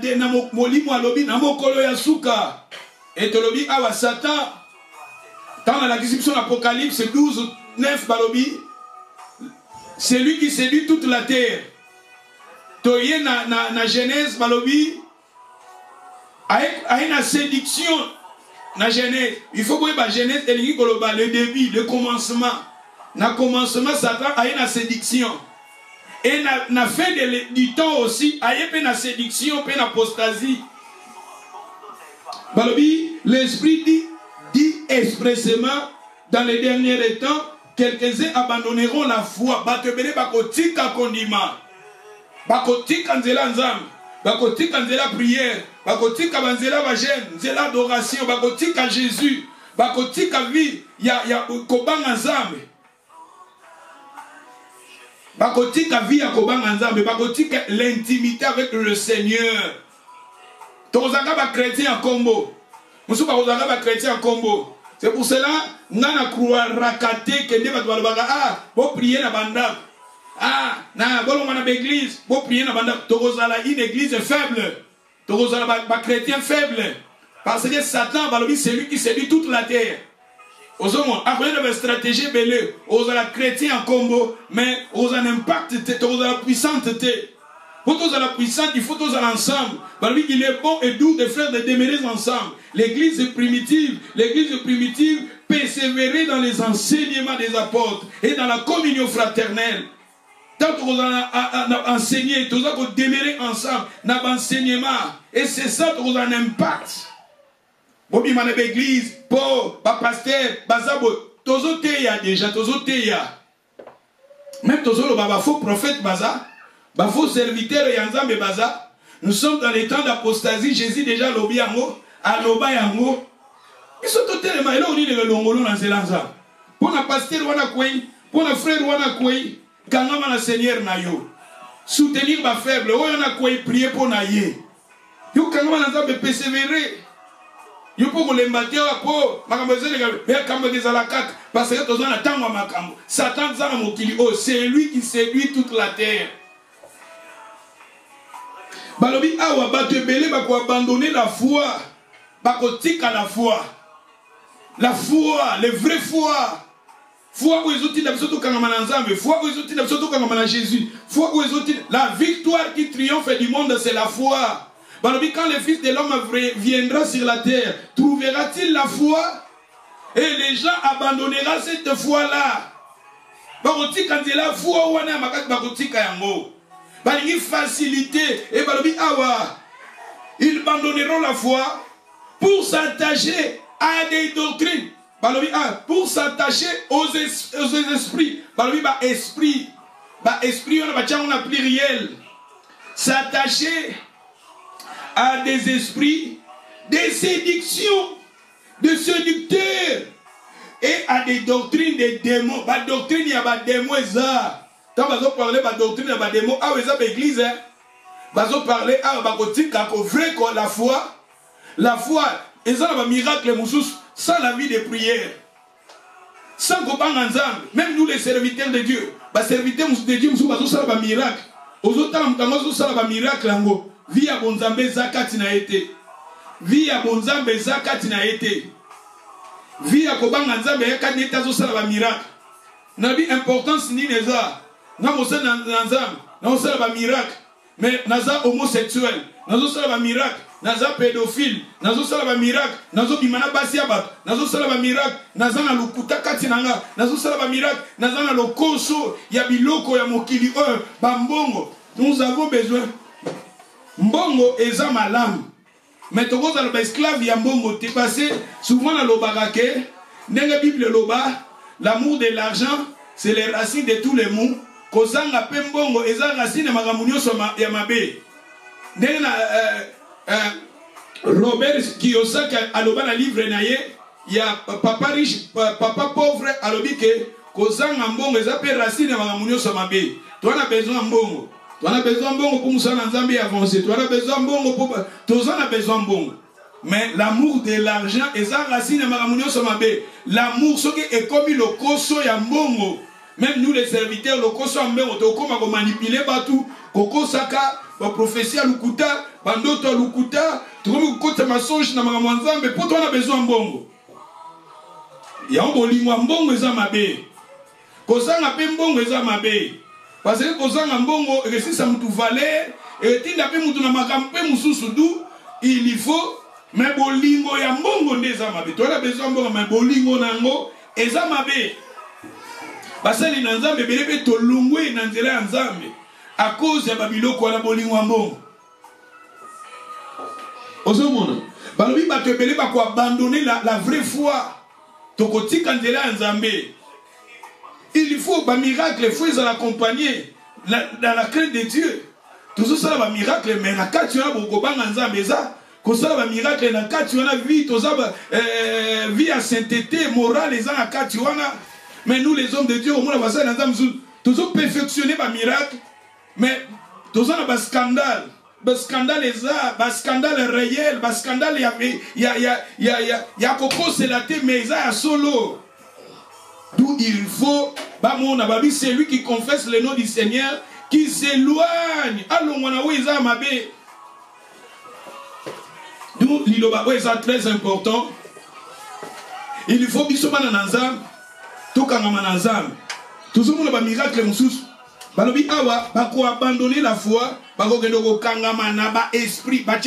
molimo alobi na mokolo ya suka. Et tolobi awa Satan. Dans la description de l'Apocalypse 12, 9 balobi, c'est lui qui séduit toute la terre. Toye na Genèse balobi. A une séduction na Genèse. Il faut que la Genèse est le début, le commencement. Na commencement, Satan a une séduction. Et na fin du temps aussi, a une séduction, une apostasie. L'Esprit dit expressément dans les derniers temps, quelques-uns abandonneront la foi. Batebele bakotika kondima. Bakotika nzela nzambe. Bakotika nzela prière. Bakotika banzela bagène. Nzela adoration. Bakotika Jésus. Bakotika vie. Ya kobanga nzambe. Bakotika vie ya kobanga nzambe. Bakotika l'intimité avec le Seigneur. Tozaka ba chrétien en combo. Musuka kozaka ba chrétien en combo. C'est pour cela, ngana croire rakate kende batu balobaka bo prier na banda. Na bolonga na l'église, bo prier na banda. Tokozala une église faible. Tokozala ba chrétien faible. Parce que Satan balobi c'est lui qui séduit toute la terre. Ozomon, après une stratégie belé, ozala chrétien en combo, mais ozala impact te, ozala puissante te. Pour tous à la puissance, il faut tous à l'ensemble. Il est bon et doux de faire des démêlés ensemble. L'église primitive persévérer dans les enseignements des apôtres et dans la communion fraternelle. Tant qu'on a enseigné, tous à démêler ensemble dans l'enseignement. Et c'est ça qu'on a un impact. Bobi mané l'église, pour pasteur, bazabo, tozo teya déjà, tozo teya. Même tozo le baba faux prophète baza. Faux serviteur yanzambe baza. Nous sommes dans les temps d'apostasie. Jésus déjà lobi yango, aloba yango. Ils sont totalement là on dit le longolo dans zelanza. Pour la pasteur wana kwei, pour la frère wana kwei, kangama na Seigneur na yo. Soutenir ma faible, o yana kwei prier pour na ye. Yo kangama na nzambe persévérer. Yo pour le matin po makamboze le kamba la kaka parce que tozana tango makambo. Satan zana mokili oh, c'est lui qui séduit toute la terre. Balobi awa bato ebele bako abandonner la foi. Bako tika la foi. La foi, le vrai foi. Foi où ils ont dit kangama nzambe. Foi où ils ont dit kangama Jésus. Foi où ils ont dit la victoire qui triomphe du monde, c'est la foi. Balobi, quand le Fils de l'homme viendra sur la terre, trouvera-t-il la foi? Et les gens abandonneront cette foi-là. Bakoti quand il a foi wana makati bakoti kayango. Balingi facilité et balobi awa. Ils abandonneront la foi pour s'attacher à des doctrines. Balobi pour s'attacher aux esprits. Balobi ba esprit. Ba esprit on a pluriel. S'attacher à des esprits, des séductions, des séducteurs et à des doctrines des démons. La doctrine, il y a des démons. Quand on parle de la doctrine, il y a des démons. Ah, vous avez l'église. On parle de la foi. La foi, il y a un miracle sans la vie de prière. Sans qu'on parle ensemble. Même nous, les serviteurs de Dieu, les serviteurs de Dieu, nous avons un miracle. Aux autres, nous avons un miracle. Via bonzambe zakati na été. Via bonzambe zakati na été. Via kobanga nzambe yakati etazo sala ba miracle. Nabi importance ni neza. Na mosa na nzambe, na sala ba miracle. Mais naza homosexuel, nazo sala ba miracle. Naza pédophile, nazo sala ba miracle. Nazo bimana basi abat, nazo sala ba miracle. Naza na lukuta kati nanga, nazo sala ba miracle. Naza na lokoso ya biloko ya mokili bambongo. Nous avons besoin. Mbongo eza malamu. Mais toko za loba esclave ya mbongo te passé souvent na lobarake ndenge Bible loba l'amour de l'argent c'est les racines de tous les maux. Kozanga pe mbongo eza racine makambo nyonso ya mabe. Ndenge na Robert Kiyosaki aloba na livre na ye ya papa riche papa pauvre alobi ke kozanga mbongo eza pe racine makambo nyonso mabe. Tu as besoin mbongo. Tu as besoin de bon pour nous avancer. Tu as besoin de bon pour tous en a besoin de bon. Mais l'amour de l'argent est ça racine de l'amour est comme le koso ya mbongo. Même nous les serviteurs le koso mbongo to comme manipuler batou koko saka ba prophétie lukuta bandoto lukuta tu comme côté mensonge na nzambe pour toi on a besoin de mbongo. Ya bolingo mbongo eza mabe. Kozanga pe mbongo eza mabe. Parce que kozanga mbongo resisa mutu valeur et tinda pe mutu na makampe mususu du il faut mais bolingo ya mbongo ndeza mabe. Tu as besoin mbongo mais bolingo nango eza mabe. Basali na nzambe belebe to lungwe na nzela ya nzambe à cause ya babiloko na bolingo ya mbongo. Ozomona balobi bato ebele bako abandonner la vraie foi. Tokotika nzela ya nzambe. Il faut un miracle, il faut l'accompagner dans la crainte de Dieu. Tout ça, c'est un miracle, mais la carte, tu as beaucoup de choses. Un miracle, la carte, tu as vie, vie à sainteté, morale, les gens, la carte, tu as. Mais nous, les hommes de Dieu, au moins, nous avons perfectionné un miracle, mais nous avons un scandale. Un scandale est ça, un scandale réel, un scandale, il y a coco, c'est la tête, mais il y a solo. D'où il faut, c'est lui qui confesse le nom du Seigneur, qui s'éloigne. D'où l'Iloba est très important. Il faut bisoma na nzam, tout kangama na nzam. Tout ce monde ba miracle mususu. Balobi awa bako abandonner la foi, bako kendo ko kangama na ba esprit, ba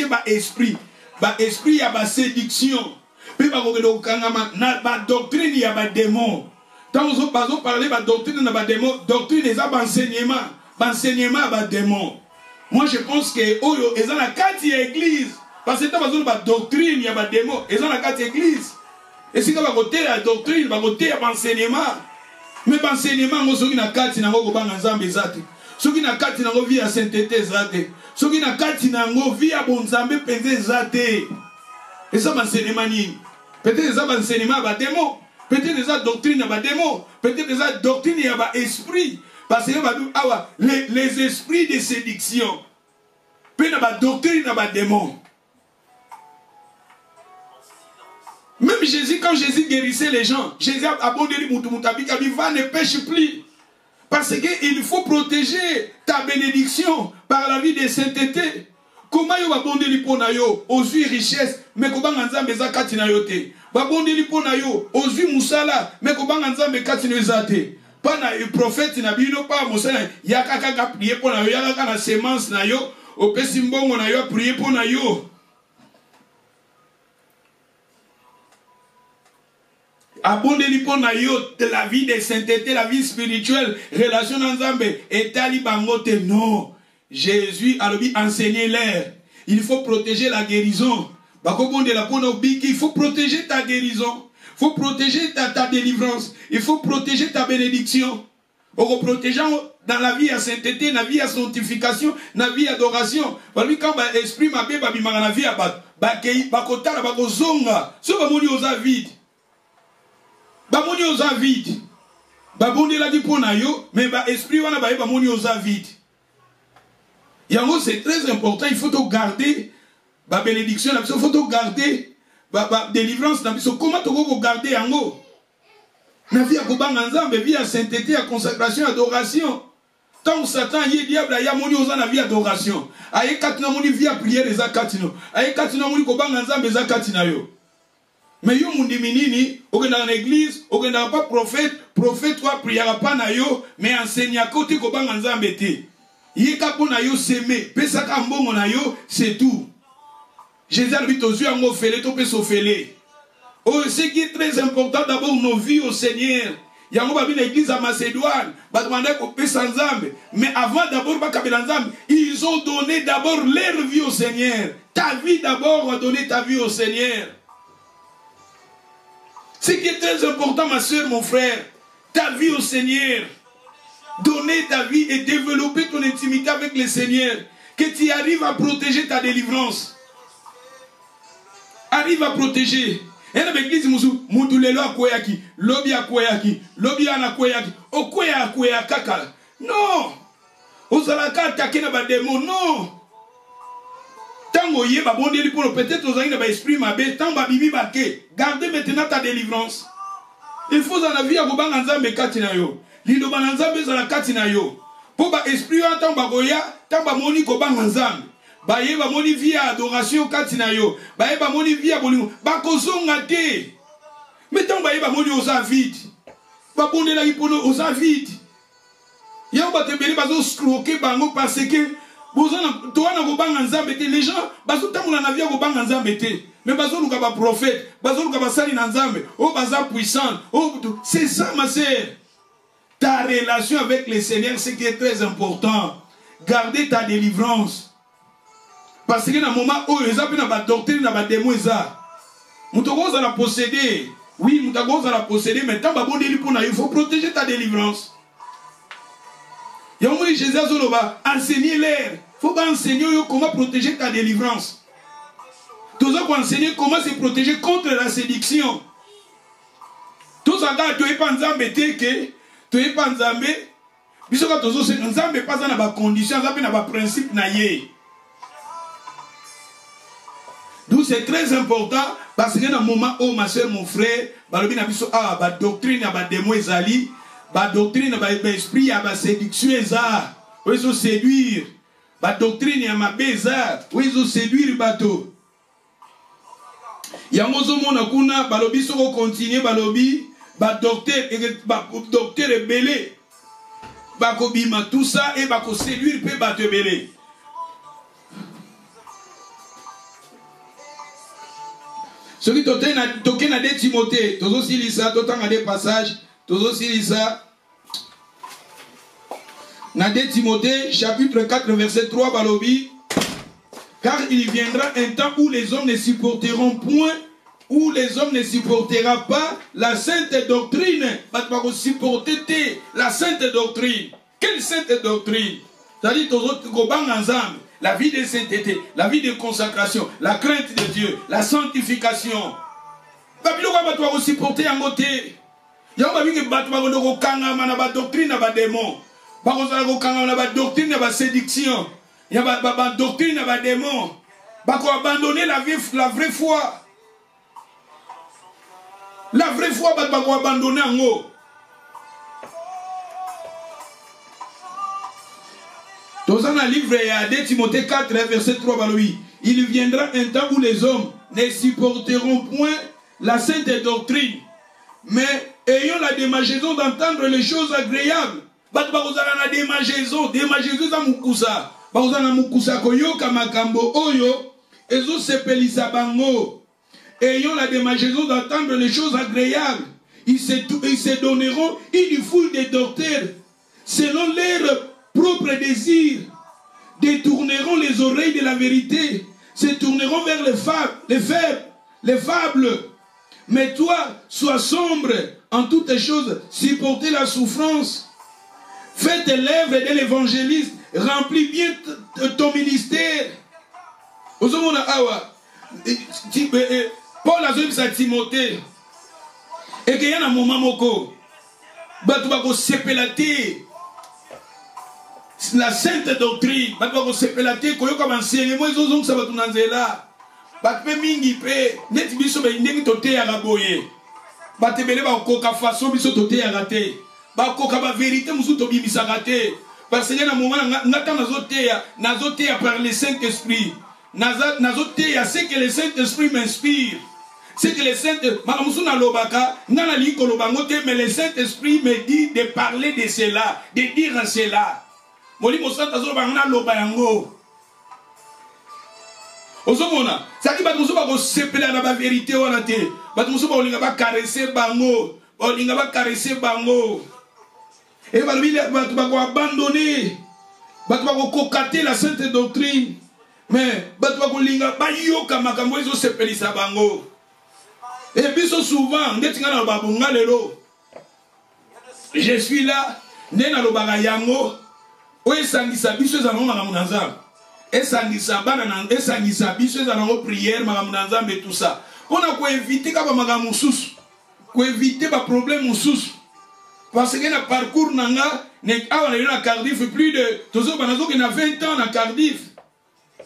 esprit ya ba séduction. Puis bako kendo ko kangama na ba doctrine ya ba démon. Quand vous parlez de doctrine, doctrine des enseignements, enseignement à démon. Moi je pense que ils ont la carte église. Parce que dans la doctrine, il y a des démons. Ils ont la carte église. Et si vous avez la doctrine, vous avez l'enseignement. Mais l'enseignement, vous avez la carte, vous avez la carte. Vous avez la carte, vous avez la sainteté. Vous avez la carte, vous avez la bonzambe. Et ça, l'enseignement. Peut-être ça, l'enseignement à démon. Peut-être des doctrines à démon, peut-être des doctrines à esprit. Parce que les esprits de séduction, peut-être des doctrines à démon. Même Jésus, quand Jésus guérissait les gens, Jésus a abandonné Moutoumoutabika, il va ne pêche plus. Parce qu'il faut protéger ta bénédiction par la vie de sainteté. Comment yo babondeli pona yo ozui richesse mais kobanga nzambe za kati na yo te. Babondeli pona yo ozui musala mais kobanga nzambe kati na yo za te. Pas na prophète na bino pas musala yaka kaka prier pona yo yaka na semence na yo opesi mbongo na yo prier pona yo. Abondeli pona yo de la vie de sainteté, la vie spirituelle, relation nzambe etali bangote non. Jésus a enseigné l'air. Il faut protéger la guérison. Il faut protéger ta guérison. Il faut protéger ta délivrance. Il faut protéger ta bénédiction. En protégeant dans la vie à sainteté, dans la vie à sanctification, dans la vie à adoration. Quand l'esprit m'a bien dans la vie à bakotala bakozonga. Ce bamoni oza vide. Bamoni oza vide. Babonde la di pona yo, mais l'esprit wana ba bamoni oza vide. Yango c'est très important, il faut te garder la bénédiction, il faut te garder la délivrance. Comment tu peux garder yango? La vie à Kobanga Nzambe, vie à sainteté, à consacration, adoration. Tant que Satan y est diable, il y a mon osa la vie adoration. Aye katina moni vie à prier les akatino. Aye katina moni Kobanga Nzambe les akatina yo. Mais yo mundi minini, au dans l'église, au dans pas prophète, prophète toi priera pas na yo, mais enseigne à côté Kobanga Nzambe te. C'est tout. Jésus a dit aux yeux en offert, oh, ce qui est très important d'abord nos vies au Seigneur. Il y a une église à Macédoine, mais avant d'abord, ils ont donné d'abord leur vie au Seigneur. Ta vie d'abord, a donné ta vie au Seigneur. Ce qui est très important, ma soeur, mon frère, ta vie au Seigneur. Donner ta vie et développer ton intimité avec le Seigneur. Que tu arrives à protéger ta délivrance. Arrive à protéger. Et dans l'église, Moutulelo a kweyaki, Lobi a kweyaki, Lobi a kweyaki, Okweya a kweyakaka. Non. Ozalaka attaquer na ba démon. Non. Tango yé ba bondeli pour peut-être aux aïna ba esprit ma bé, tant ba bibi ba ke. Gardez maintenant ta délivrance. Il faut dans la vie à Kobanga Nzambe katina yo. Liloba Nzambe za la katina yo. Po ba esprit yo tant ba goya, tant ba moni Kobanga Nzambe. Ba ye ba moni vie à adoration katina yo. Ba ye ba moni vie à bolingo. Ba kozonga te. Mais tant ba ye ba moni oza vide. Ba bonde la ipono oza vide. Ya ba te beli ba zo scroquer bango parce que les gens, mais prophète, puissant. C'est ça, ma sœur. Ta relation avec le Seigneur, c'est qui est très important. Garder ta délivrance. Parce que dans un moment où ils ont la doctrine, la démon, ils la posséder. Oui, ils la posséder, mais il faut protéger ta délivrance. Jésus a enseigné l'air. Il faut enseigner comment protéger ta délivrance. Tous gens enseigner comment se protéger contre la séduction. Tous gens qui ne pas nzambe teke, tu es pas nzambe. Biso ka tozo se nzambe pas na ba condition, nzambe na ba principe na ye. Donc c'est très important parce que dans le moment où ma soeur, mon frère, balobi na biso ba doctrine ba démon ezali. La doctrine, l'esprit, la séduction, où ils ont séduire. La doctrine, il y a ma béza, où ils ont séduire le bateau. Il y a un monde qui a balobi, si on continue, balobi, docteur est belé. Bakobima, tout ça, et bako séduire, peut battre belé. Ce qui toqué à des Timothée, tous aussi lisent ça, tout à des passages. Tous aussi lisent ça. Dans 2 Timothée, chapitre 4, verset 3, balobi. Car il viendra un temps où les hommes ne supporteront point, où les hommes ne supporteront pas la sainte doctrine. Pas de supporter la sainte doctrine. Quelle sainte doctrine? C'est-à-dire, tous autres ensemble. La vie de sainteté, la vie de consacration, la crainte de Dieu, la sanctification. Babylone va pas supporter en côté. Il y a une doctrine na démon. Il doctrine na séduction. Il y a doctrine na démon. Abandonner la vraie foi. La vraie foi va abandonner en haut. Dans un livre, il y a 2 Timothée 4, verset 3, baloui. Il viendra un temps où les hommes ne supporteront point la sainte doctrine, mais ayant la démangeaison d'entendre les choses agréables. Bato bakuzala na démangeaison za mukusa. Bakuzala na mukusa koyoka makambo oyo ezo sepelisa bango. Ayant la démangeaison d'entendre les choses agréables, ils se donneront une foule de docteurs selon leurs propres désirs, détourneront les oreilles de la vérité, se tourneront vers les fables. Mais toi, sois sombre en toutes les choses, supportez la souffrance, fais tes lèvres de l'évangéliste, remplis bien ton ministère. Paul a dit à Timothée, et qu'il y a un moment moko, batu bako sepelate la sainte doctrine, batu bako sepelate koyoka enseignement ezozong sa batu nanzela, batu pe mingi pe net biso be ndenge tote ya raboye, batu bele ba koka façon biso tote ya raté, ba koka ba vérité musu to bimisa raté, parce que na moment ngata nazote ya par le Saint-Esprit, nazote ya ce que le Saint-Esprit m'inspire. C'est que le Saint-Esprit, mais le Saint-Esprit me dit de parler de cela, de dire cela. Ozomona, ça dit batu ba ko sepela na ba vérité wana te. Batu ba olinga ba caresser bango, olinga ba caresser bango. Et batu ba ko abandonner, batu ba ko kokater la sainte doctrine. Mais batu ba ko linga ba yoka makambo ezo sepelisa bango. Et puis souvent, je suis là, nena lo bagayango, o esangisa biso ezango magamunanza. Esangisa bana na esangisa biso ezango prière magamunanza mais tout ça. On a ko éviter ka ba magamususu. Ko éviter ba problème mususu. Parce que na parcours nanga, ne awa na Cardiff plus de tozo banazo ki na 20 ans na Cardiff.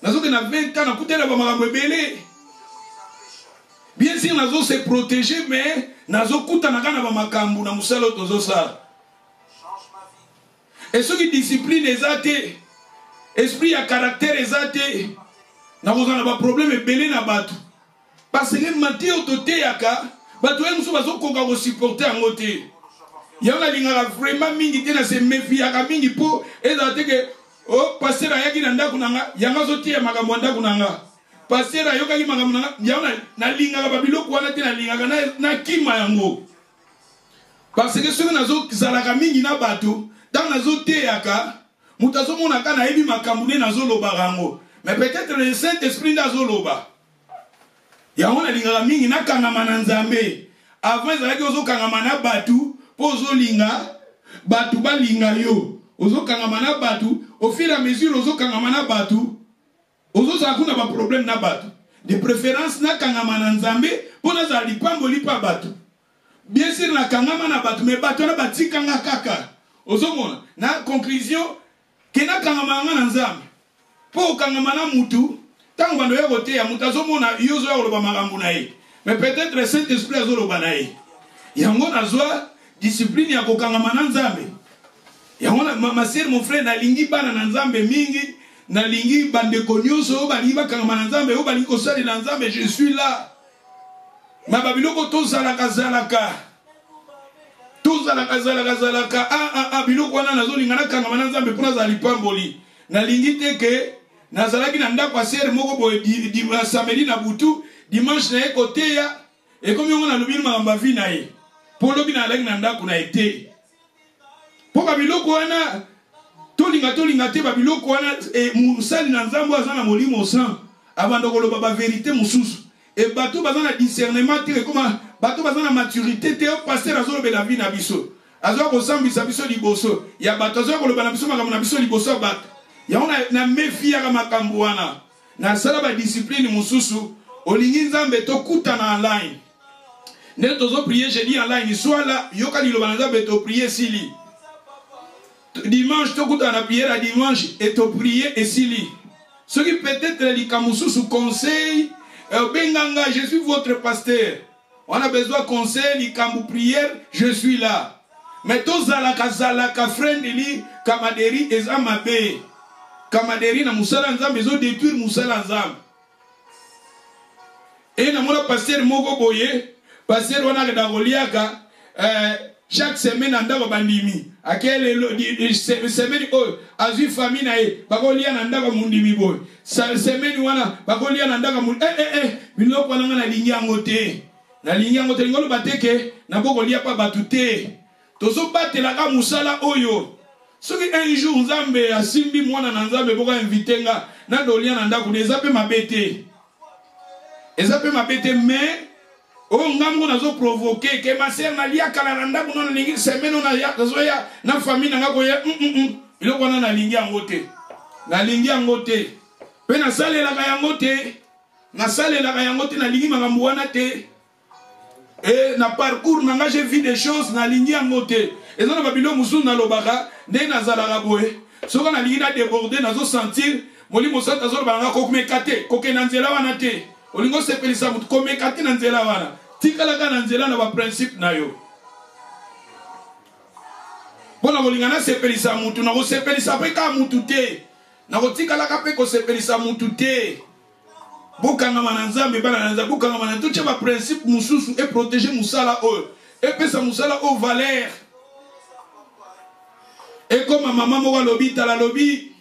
Nazo ki na 20 ans na kutela ba magamu belé. Bien sûr, nous se protéger, mais nous avons makambu na musalo tozo sa. Et ceux qui disciplinent les athées, esprit à caractère les athées, nous avons un problème et belé na batu. Parce que mati autoté yaka, batu en musu bazo koka ko supporter en côté. Yana linga vraiment mingi tena se méfie yaka mingi po ezate que oh passer ayaki na ndaku nanga, yanga zote ya makambo ndaku nanga. Passer ayoka ki makambo nanga na linga ka babiloko wana te na linga na kima yango. Parce que ceux nazo zalaka mingi na bato, tant nazo teyaka, mutazo monaka na yebi makambo ne nazo loba rango. Mais peut-être le Saint-Esprit nazo loba. Yango na linga mingi na kangama na Nzambe. Avant ezalaki ozo kangama na batu, po ozo linga, batu ba linga yo. Ozo kangama na batu, au fur et à mesure ozo kangama na batu. Ozo zakuna ba problème na batu. De préférence na kangama na Nzambe po na za lipambo lipa batu. Bien sûr na kangama na batu mais batu na batikanga kaka. Ozo mona na conclusion ke na kangama na Nzambe. Po kangama na mutu tango bando ya kote ya mutu azo mona yozo ya loba makambu na ye. Mais peut-être le Saint-Esprit azo loba na ye. Yango nazwa discipline ya kokangama na Nzambe. Yango ma sœur mon frère na lingi bana na Nzambe mingi. Na lingi bande konyoso bali bakanga na Nzambe o bali ko sali na Nzambe je suis là. Ma babiloko to zalaka biloko wana nazolinga na kanga na Nzambe pona za lipamboli. Na lingi te ke nazalaki na ndako asere moko boye di samedi na butu dimanche na ekote ya e komi ngo na lobini mamba vi na ye. Po lobi na lagi na ndako na ete. Po babiloko wana tolinga te babiloko wana musali na Nzambe azana molimo sang abando koloba ba vérité mususu et bato bazana discernement te comme bato bazana maturité te pasteur azolo be la vie na biso azo ko sambisa biso liboso ya bato azo koloba na biso makambo na biso liboso bato ya ona na mefia ka makambo wana na sala ba discipline mususu olingi Nzambe to kuta na online ne tozo prier jeudi online soit là yoka liloba na Nzambe to prier sili. Dimanche, tu as la prière à dimanche et tu prier et s'il ceux qui peut-être les kamoussous sous conseil, Benganga, je suis votre pasteur. On a besoin de conseil, les kamou prière, je suis là. Mais tous zalaka friendly, kamaderi et zamabe. Kamaderi na musala nzambe zo détruire musala nzambe. Et na mona pasteur moko boye, pasteur wana da goliaka chaque semaine andako bandimi. Akele semaine o azu famille na e bakolia na ndako mundimi boy. Semaine wana bakolia na ndako mundi biloko wana na lingi yango te. Na lingi yango te ngolo bateke na bokolia pa batute. Tozo batelaka musala oyo. Soki un jour nzambe asimbi mwana na nzambe boka inviter nga na dolia na ndako eza pe mabete. Eza pe mabete mais o ngamgo nazo provoquer ke ma sœur na lia kala na ndako na lingi semaine na ya zoya na famille na ngako ya biloko na lingi yango te. Na lingi yango te. Pe na salela ka yango te. Na salela ka yango te na lingi makambo wana te. Et na parcours nanga j'ai vu des choses na lingi yango te. Et ça na babilo musu na lobaka nde na zalaka boye. Soka na lingi na déborder nazo sentir molimo santa zo banga ko kumekate ko kenanzela wana te. Olingo sepelisa mutu ko mekate na nzela wana. Tikala ka na nzela na ba principe na yo. Bona bolinga na sepelisa mutu na ko sepelisa pe ka mutu te. Na ko tikala ka pe ko sepelisa mutu te. Bokanga mananzambe bana nanza bokanga mananza tout ba principe mususu et protéger musala o et pesa musala o valeur. Et comme maman moko lobi tala lobi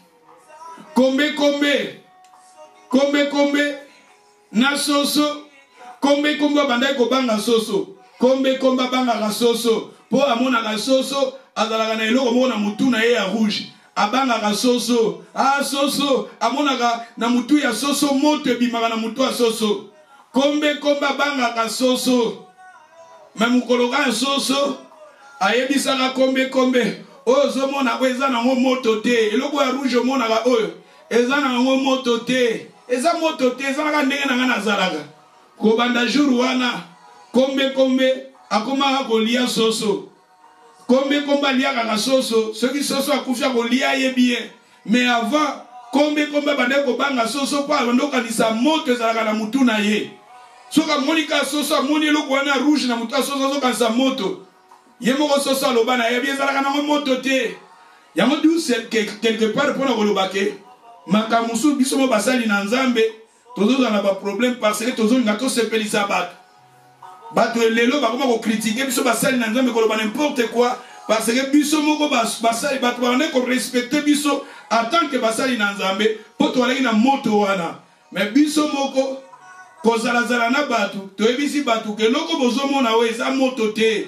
kombe na soso kombe bandai ko banga soso kombe banga ka soso po amona ka soso azalaka na eloko moko na mutu na ye ya rouge. Abanga ka soso soso amonaka na mutu ya soso moto ebimaka na mutu ya soso kombe abanga ka soso même koloka soso ayebisaka kombe oyo zomona ko eza nango moto te eloko ya rouge omonaka oyo eza nango moto te eza moto te eza naka ndenge nanga nazalaka kobanda jour wana kombe akomaka kolia soso kombe liaka ka soso soki soso akufia kolia ye bien mais avant kombe bande ko banga soso pa ndoka nisa moto ezalaka na mutu na ye soka monika soso amoni eloko wana rouge na mutu soso soka nisa moto ye moko soso aloba na ye bien ezalaka na moto te yango du quelque part pona kolobake makamusu biso mo basali na nzambe tozozala ba problème parce que tozolinga to sepelisa bato lelo bakoma ko critiquer biso basali na nzambe koloba n'importe quoi parce que biso moko basali bato bane ko respecter biso en tant que basali na nzambe poto wala na moto wana mais biso moko kozala na bato toyebisi bato ke loko bozomona we eza moto te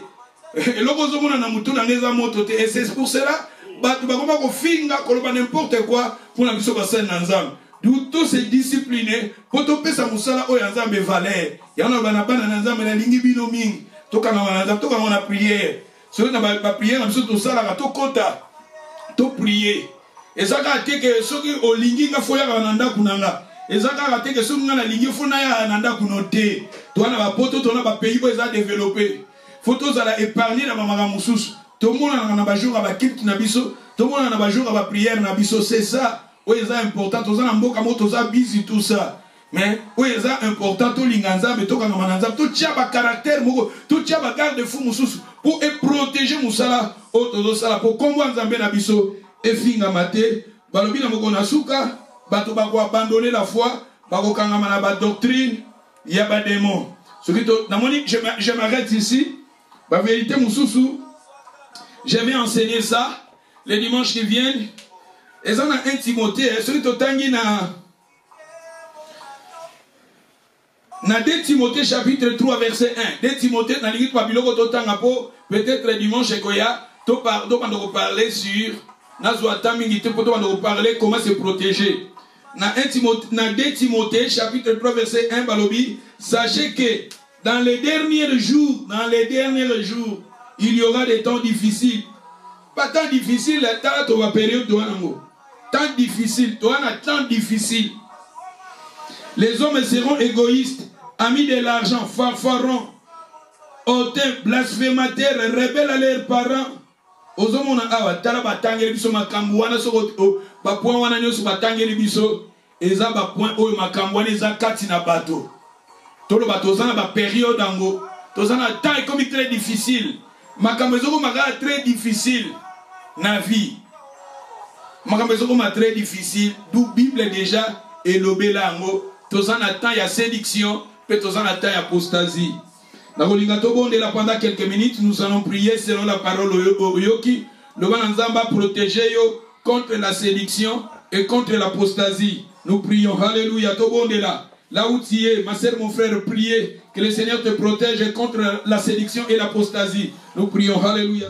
eloko bozomona na mutu na ngeza moto te et c'est pour cela bato bakoma ko finga koloba n'importe quoi pour na biso basali na nzambe. Tout se discipliner pour te pesa musala o yanzambe valeur yana bana na nzambe na lingi bino mingi toka na prière so na ba prière na biso to sala to kota to prier ezaka teke soki olingi nga foya na ndako nanga ezaka teke soki nga na lingi fona ya na ndako no te to na ba poto to na ba pays bo eza développer photos za la épargner na mama mususu to mona na ba jour ba kipt na biso to mona na ba jour ba prière na biso c'est ça. Oui, c'est important. Tous en ambo kamo tous en busy tout ça. Mais oui, c'est important. Tout l'inganza, mais tout quand mananza, tout tient ba caractère, tout tient ba garde fou mususu pour protéger musala, auto sala pour combattre nzambe na biso et finga mate. Balobi na moko na suka, bato ba ko abandonner la foi, ba ko kangama na ba doctrine, ya ba démon. Ce qui na moni je m'arrête ici. Ba vérité mususu, je vais enseigner ça les dimanches qui viennent. Et ça, on a 1 Timothée, celui qui est na 2 Timothée chapitre 3 verset 1. 2 Timothée, dans l'église Babylone, peut-être le dimanche, on va parler sur comment se protéger. Dans 2 Timothée chapitre 3 verset 1, Balobi, sachez que dans les derniers jours, il y aura des temps difficiles. Pas tant difficile, temps de période de temps difficile, temps difficile. Les hommes seront égoïstes, amis de l'argent, fanfarons, hautains, blasphémateurs, rebelles à leurs parents. Aux hommes on a tala batangeli biso makambo wana soko ba point wana nyoso batangeli biso eza ba point oyo makambo wana eza kati na bato. Tolo bato zana ba période ango, tozana temps comme très difficile. Makambo ezoko makala très difficile na vie. C'est très difficile. D'où Bible déjà et l'obélango. Tous en attend, il y a séduction, puis tous en attend, il y a apostasie. Pendant quelques minutes, nous allons prier selon la parole Oyoki. Le Bananzamba protéger contre la séduction et contre l'apostasie. Nous prions. Alléluia. Là où tu es, ma soeur, mon frère, priez que le Seigneur te protège contre la séduction et l'apostasie. Nous prions. Alléluia.